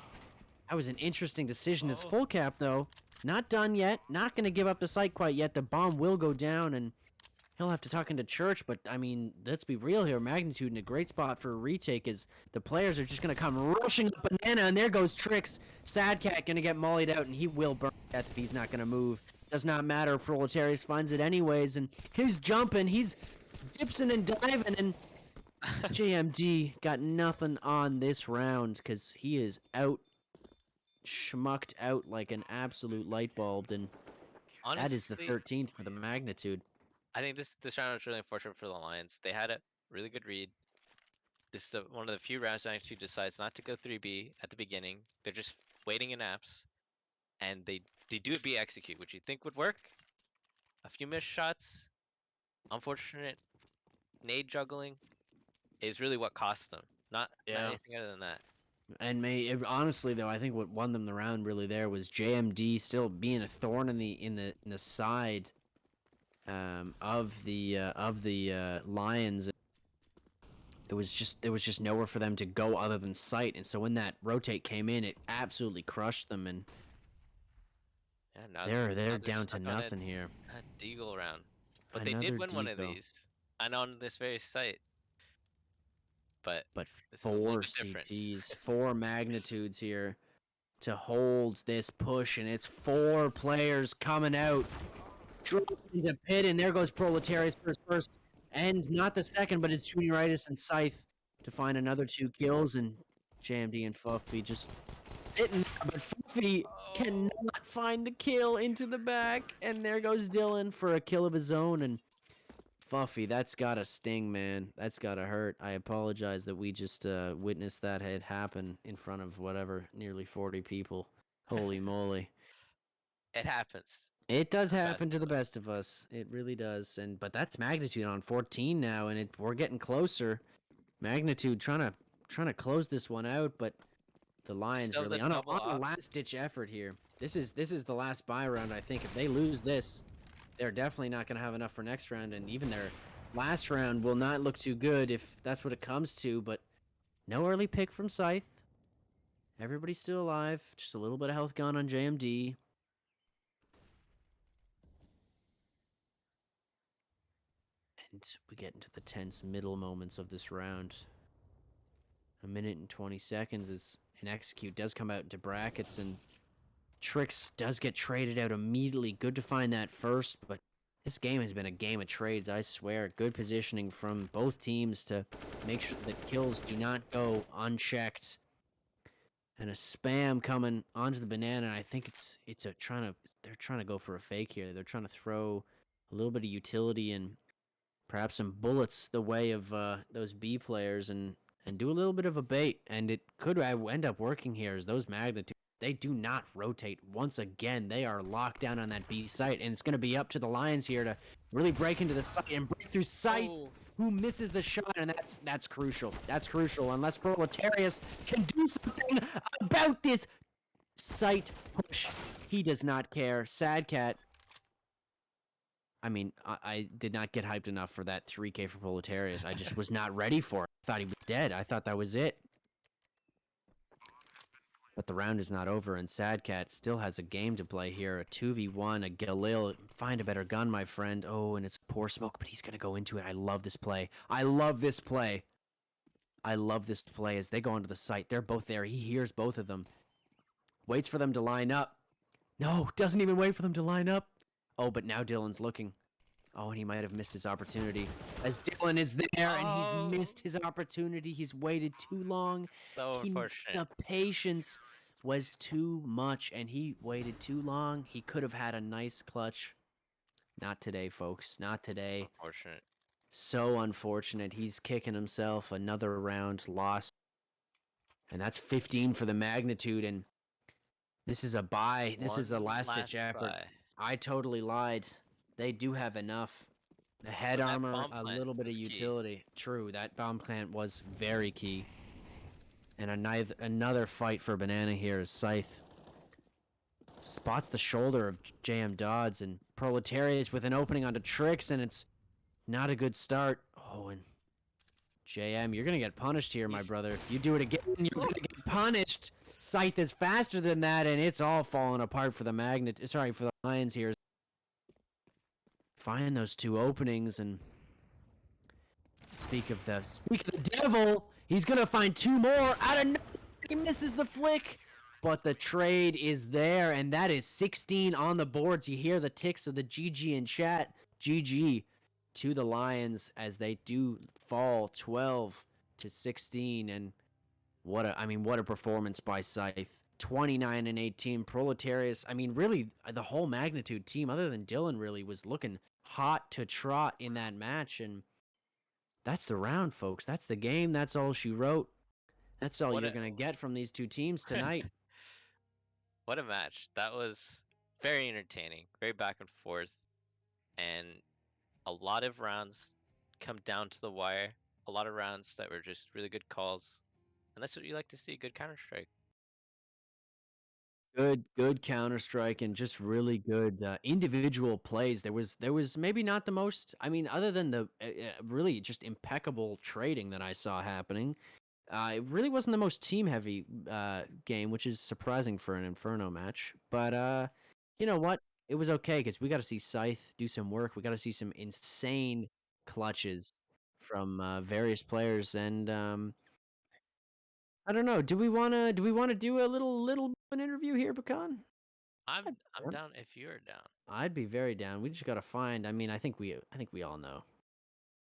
that was an interesting decision. As full cap though, not done yet. Not going to give up the site quite yet. The bomb will go down, and he'll have to tuck into church. But I mean, let's be real here. Magnitude in a great spot for a retake is the players are just going to come rushing up banana, and there goes Trix. Sad Cat going to get mollied out, and he will burn death if he's not going to move. Does not matter. Proletarius finds it anyways, and he's jumping. He's dipsing and diving, and JMD got nothing on this round because he is out, schmucked out like an absolute light bulb, and that is the Honestly, 13th for the Magnitude. I think this round was really unfortunate for the Lions. They had a really good read. This is one of the few rounds that actually decides not to go 3B at the beginning. They're just waiting in apps, and they do a B execute, which you think would work. A few missed shots, unfortunate nade juggling is really what cost them. Not anything other than that. And honestly though, I think what won them the round really there was JMD still being a thorn in the side of the Lions. There was just nowhere for them to go other than sight, and so when that rotate came in, it absolutely crushed them, and Yeah, they're now they're down to stuck on nothing here. a deagle round. But they did Another win one of deco, these, and on this very site. But but this is a little 4 bit different. CTs, 4 magnitudes here to hold this push, and it's 4 players coming out. Dropping the pit, and there goes Proletarius for his first, and not the second, but it's Junioritis and Scythe to find another 2 kills, and JMD and Fuffy just hitting, but Fuffy Oh, cannot find the kill into the back, and there goes Dylan for a kill of his own, and Fuffy, that's gotta sting, man. That's gotta hurt. I apologize that we just witnessed that had happen in front of whatever, nearly 40 people. Holy moly. it happens It to does the best happen to the of us. best of us. It really does. And but that's Magnitude on 14 now, and we're getting closer. Magnitude trying to close this one out, but the Lions Still the really on a double off. last ditch effort here. This is the last buy round. I think if they lose this, they're definitely not going to have enough for next round, and even their last round will not look too good if that's what it comes to. But no early pick from Scythe. Everybody's still alive. Just a little bit of health gone on JMD. And we get into the tense middle moments of this round. 1 minute and 20 seconds as an execute does come out into brackets, and Trix does get traded out immediately. Good to find that first, but this game has been a game of trades, I swear. Good positioning from both teams to make sure that kills do not go unchecked. And a spam coming onto the banana. And I think they're trying to go for a fake here. They're trying to throw a little bit of utility and perhaps some bullets the way of those B players and do a little bit of a bait. And it could end up working here as those magnitudes, they do not rotate. Once again, they are locked down on that B site, and it's going to be up to the Lions here to really break into the site and break through Scythe, who misses the shot, and that's crucial. That's crucial. Unless Proletarius can do something about this site push, he does not care. Sad Cat. I mean, I did not get hyped enough for that 3K for Proletarius. I just was not ready for it. I thought he was dead. I thought that was it. But the round is not over, and Sad Cat still has a game to play here. A 2v1, a Galil. Find a better gun, my friend. Oh, and it's poor smoke, but he's going to go into it. I love this play. I love this play. I love this play as they go onto the site. They're both there. He hears both of them. Waits for them to line up. No, doesn't even wait for them to line up. Oh, but now Dylan's looking. Oh, and he might have missed his opportunity. As Dylan is there, and he's missed his opportunity. He's waited too long. So unfortunate. The patience was too much, and he waited too long. He could have had a nice clutch. Not today, folks. Not today. Unfortunate. So unfortunate. He's kicking himself. Another round lost. And that's 15 for the magnitude, and this is a bye. This is the last-ditch effort. I totally lied. They do have enough. The head armor, a little bit of utility. True, that bomb plant was very key. And another fight for Banana here as Scythe spots the shoulder of JM Dodds, and Proletariat with an opening onto Trix, and it's not a good start. Oh, and JM, you're going to get punished here, my brother. If you do it again, you're going to get punished. Scythe is faster than that, and it's all falling apart for the for the Lions here. Find those two openings, and speak of the devil, he's gonna find two more out of nowhere. He misses the flick, but the trade is there, and that is 16 on the boards. You hear the ticks of the GG in chat. GG to the Lions as they do fall 12-16, and what a performance by Scythe. 29 and 18. Proletarius, I mean, really, the whole magnitude team, other than Dylan, really was looking hot to trot in that match, and that's the round, folks. That's the game. That's all she wrote. That's all you're going to get from these two teams tonight. What a match. That was very entertaining, very back and forth, and a lot of rounds come down to the wire. A lot of rounds that were just really good calls, and that's what you like to see, good Counter-Strike. Good Counter-Strike, and just really good individual plays. There was maybe not the most, I mean, other than the really just impeccable trading that I saw happening, it really wasn't the most team-heavy game, which is surprising for an Inferno match. But you know what? It was okay, because we got to see Scythe do some work. We got to see some insane clutches from various players, and I don't know. Do we wanna do a little an interview here, Pecan? I'm down if you're down. I'd be very down. We just gotta find. I mean, I think we all know. I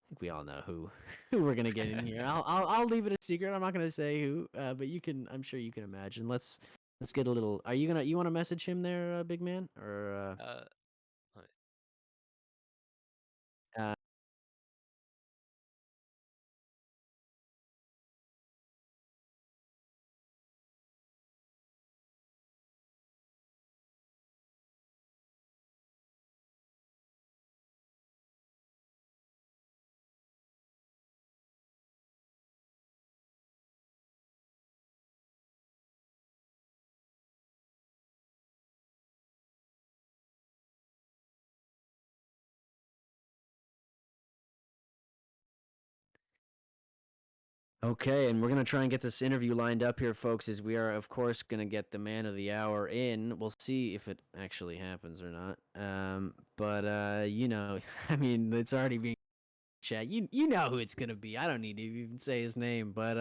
think we all know who who we're gonna get in here. I'll leave it a secret. I'm not gonna say who. But you can. I'm sure you can imagine. Let's get a little. Are you want to message him there, big man? Or uh, Okay, and we're going to try and get this interview lined up here, folks, as we are, of course, going to get the man of the hour in. We'll see if it actually happens or not. But, you know, I mean, it's already being chat. You know who it's gonna be. I don't need to even say his name, but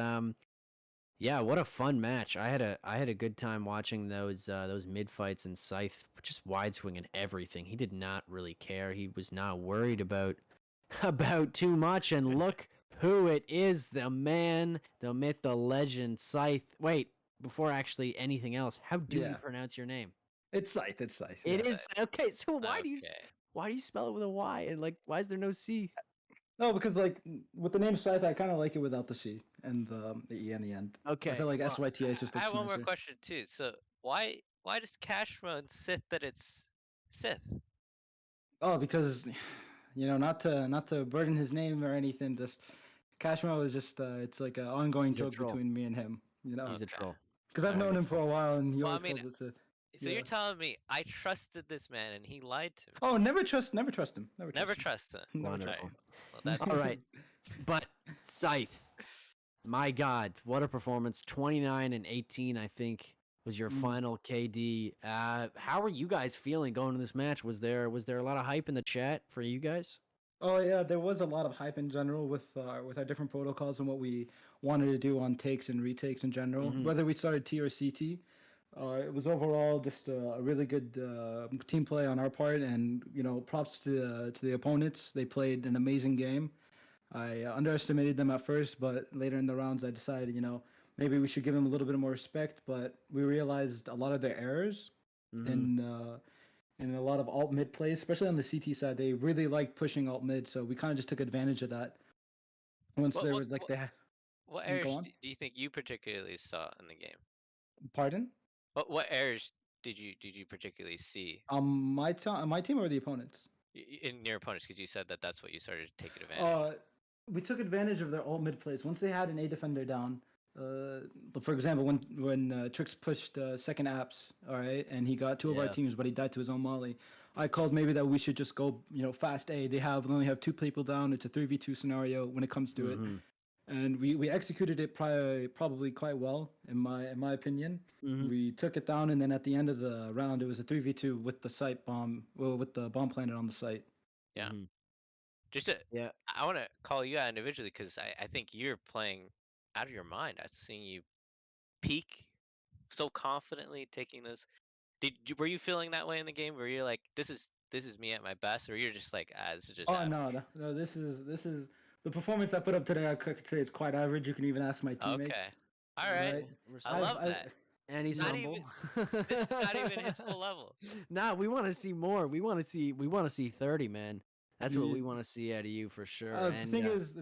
yeah, what a fun match. I had a good time watching those mid fights, and Scythe just wide swing and everything. He did not really care. He was not worried about about too much. And look who it is, the man, the myth, the legend, Scythe. Wait, before actually anything else, how do you Yeah, pronounce your name? it's Scythe. It's Scythe. It Yeah. is okay. So Okay. why do you spell it with a Y, and like why is there no C? No, because like with the name Scythe, I kind of like it without the C and the E in the end. I Okay, feel like well, SYTH just I looks have one more nicer. question too. So why does Cash run Sith that it's Sith? Oh, because not to burden his name or anything. Just Cashmo is just it's like an ongoing he's a joke troll. between me and him. You know, He's a Okay. troll. because I've All known right. him for a while and he Well, I always mean, calls us Sith. so Yeah. you're telling me I trusted this man and he lied to me. Oh, never trust him. Never trust Never him. trust him. Never trust Wonderful. him. Well, that's All right. But Scythe, my God, what a performance! 29 and 18, I think, was your Mm. final KD. How are you guys feeling going to this match? Was there a lot of hype in the chat for you guys? Oh yeah, there was a lot of hype in general with our different protocols and what we wanted to do on takes and retakes in general. Mhm. Whether we started T or CT, it was overall just a really good team play on our part, and props to the opponents. They played an amazing game. I underestimated them at first, but later in the rounds, I decided maybe we should give them a little bit more respect. But we realized a lot of their errors Mhm. in a lot of alt mid plays, especially on the CT side. They really liked pushing alt mid, so we kind of just took advantage of that. Once what there what was like what, the what go errors on. do you think you particularly saw in the game? Pardon? What errors did you particularly see My team or the opponents? in your opponents? Because you said that that's what you started taking advantage Uh, of. we took advantage of their alt mid plays. Once they had an A defender down, but for example, when Trix pushed second apps, all right, and he got two of our Yeah. teams, but he died to his own molly. I called maybe that we should just go, fast A. They only have two people down. It's a 3v2 scenario when it comes to it, Mhm. and we executed it probably quite well in my opinion. Mhm. We took it down, and then at the end of the round, it was a 3v2 with the site bomb, well, with the bomb planted on the site. Yeah. Mhm. Just to, Yeah. I want to call you out individually because I think you're playing out of your mind. I've seen you peak so confidently taking those. Were you feeling that way in the game? Were you like, this is me at my best, or you're just like, this is just Oh no, average? no, no! This is the performance I put up today. I could say it's quite average. You can even ask my Okay, teammates. all right, Right? Okay. I I've love Respectable. I that. And he's Not yeah. even humble. this is not even his full level. Nah, we want to see more. We want to see 30, man. That's what Yeah. we want to see out of you for sure. The And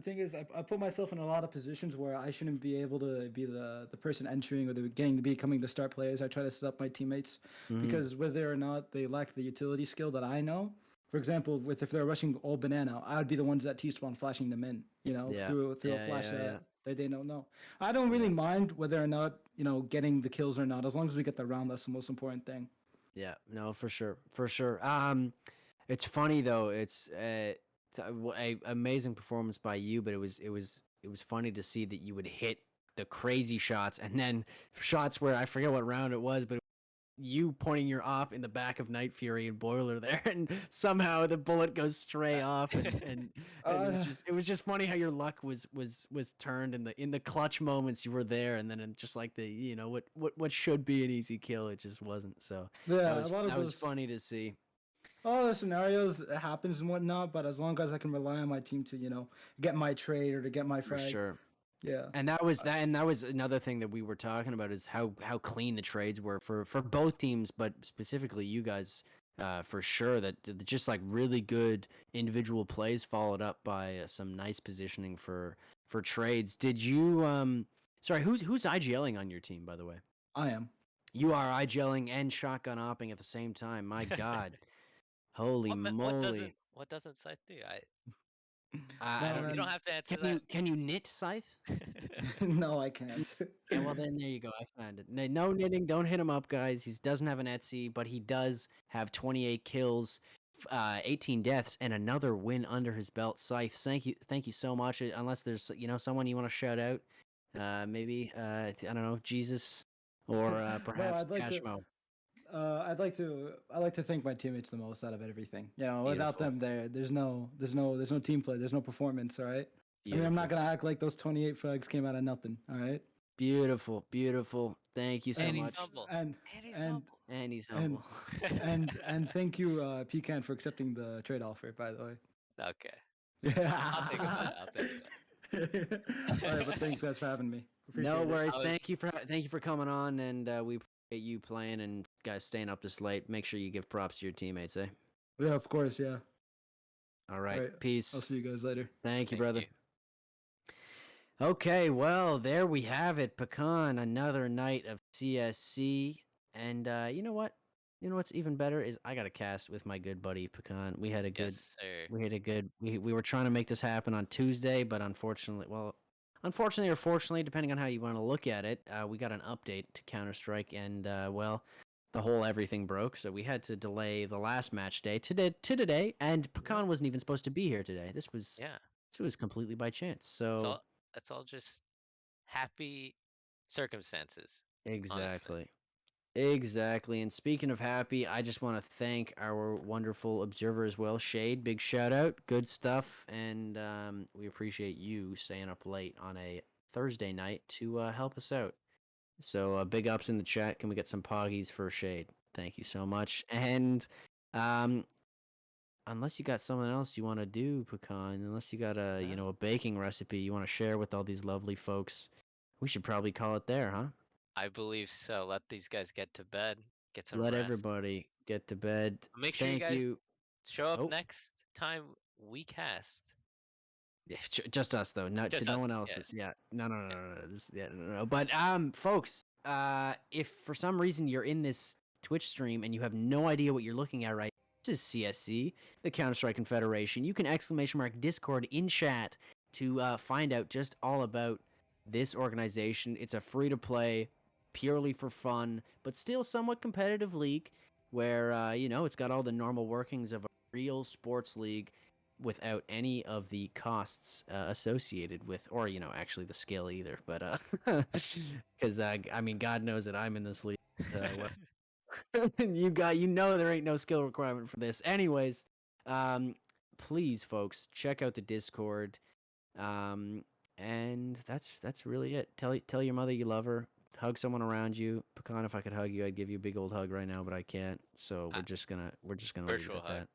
thing is, I put myself in a lot of positions where I shouldn't be able to be the person entering or becoming the start players. I try to set up my teammates mhm. because whether or not they lack the utility skill that I know. For example, if they're rushing all banana, I would be the ones at T spawn flashing them in. Yeah. Through a Yeah, flash yeah, yeah. that they don't know. I don't really Yeah. mind whether or not getting the kills or not, as long as we get the round. That's the most important thing. Yeah, no, for sure. For sure. It's funny though. It's a amazing performance by you, but it was funny to see that you would hit the crazy shots and then shots where I forget what round it was, but you pointing your op in the back of Night Fury and Boiler there, and somehow the bullet goes stray off, and Uh, it was just funny how your luck was turned in the clutch moments you were there, and then in just like the what should be an easy kill, it just wasn't. So that yeah, a was lot of that was those. funny to see. All those scenarios it happens and whatnot, but as long as I can rely on my team to get my trade or to get my For frag, sure. yeah. And that was another thing that we were talking about is how clean the trades were for both teams, but specifically you guys, for sure that just like really good individual plays followed up by some nice positioning for trades. Did you sorry, who's IGLing on your team, by the way? I am. You are IGLing and shotgun opping at the same time. My God, holy moly! What doesn't Scythe do? I No don't. You don't man, have to answer Can you knit, Scythe? that. no I can't. Yeah, well then there you go. I found it. No knitting. Don't hit him up, guys. He doesn't have an Etsy, but he does have 28 kills, 18 deaths, and another win under his belt. Scythe, thank you so much. Unless there's someone you want to shout out, maybe I don't know, Jesus, or No, perhaps Cashmo. I'd like to thank my teammates the most out of everything. You know, without Beautiful. them, there's no team play. There's no performance. All right. I mean, I'm not Beautiful. gonna act like those 28 frags came out of nothing. All right. Beautiful. Beautiful. Thank you so And he's much. humble. And And he's and humble. And he's and humble. and thank you, Pecan, for accepting the trade offer. By the way. Okay. Yeah. I'll think about it. I'll think about All right, but it. thanks guys for having me. No Appreciate it. worries. I was Thank you for coming on, and we appreciate you playing and guys staying up this late. Make sure you give props to your teammates, eh? Yeah, of course. Yeah. All All right. right. I'll Peace. see you guys later. Thank you, Thank brother. you. Okay, well, there we have it, Pecan. Another night of CSC, and you know what? You know what's even better is I got a cast with my good buddy Pecan. Yes, sir. We were trying to make this happen on Tuesday, but unfortunately or fortunately, depending on how you want to look at it, we got an update to Counter Strike, and well, the whole everything broke, so we had to delay the last match day to today. And Pecan wasn't even supposed to be here today. Yeah. This was completely by chance. It's So. all it's all just happy circumstances, honestly. Exactly. Exactly. And speaking of happy, I just want to thank our wonderful observer as well, Shade. Big shout out. Good stuff. And we appreciate you staying up late on a Thursday night to help us out. So big ups in the chat. Can we get some poggies for Shade? Thank you so much. And um, unless you got something else you want to do, Pecan, unless you got a baking recipe you want to share with all these lovely folks, we should probably call it there, huh? I believe so. Let these guys get to bed, get some Let rest. everybody get to bed. Make sure you Thank guys you. show up Oh, next time we cast. yeah, just us though. Not to Just no us. one Yeah. else's. Yeah. No, no, no, no, no. No. But folks, if for some reason you're in this Twitch stream and you have no idea what you're looking at, right? This is CSC, the Counter Strike Confederation. You can ! Discord in chat to find out just all about this organization. It's a free to play, purely for fun, but still somewhat competitive league where it's got all the normal workings of a real sports league without any of the costs associated with, or actually the skill either. But because I mean, God knows that I'm in this league. There ain't no skill requirement for this. Anyways, please, folks, check out the Discord. And that's really it. Tell your mother you love her. Hug someone around you. Pecan, if I could hug you, I'd give you a big old hug right now, but I can't. So Ah, we're just gonna leave it virtual at hug. that.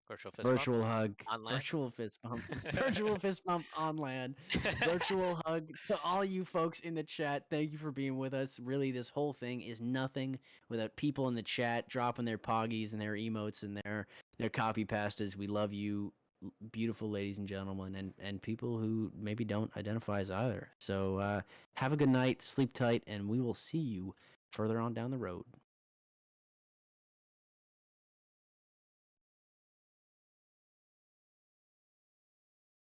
Virtual fist bump Virtual hug, on land. virtual fist bump, virtual fist bump on land, virtual hug to all you folks in the chat. Thank you for being with us. Really, this whole thing is nothing without people in the chat dropping their poggies and their emotes and their copy pastas. We love you, beautiful ladies and gentlemen, and people who maybe don't identify as either. So have a good night, sleep tight, and we will see you further on down the road.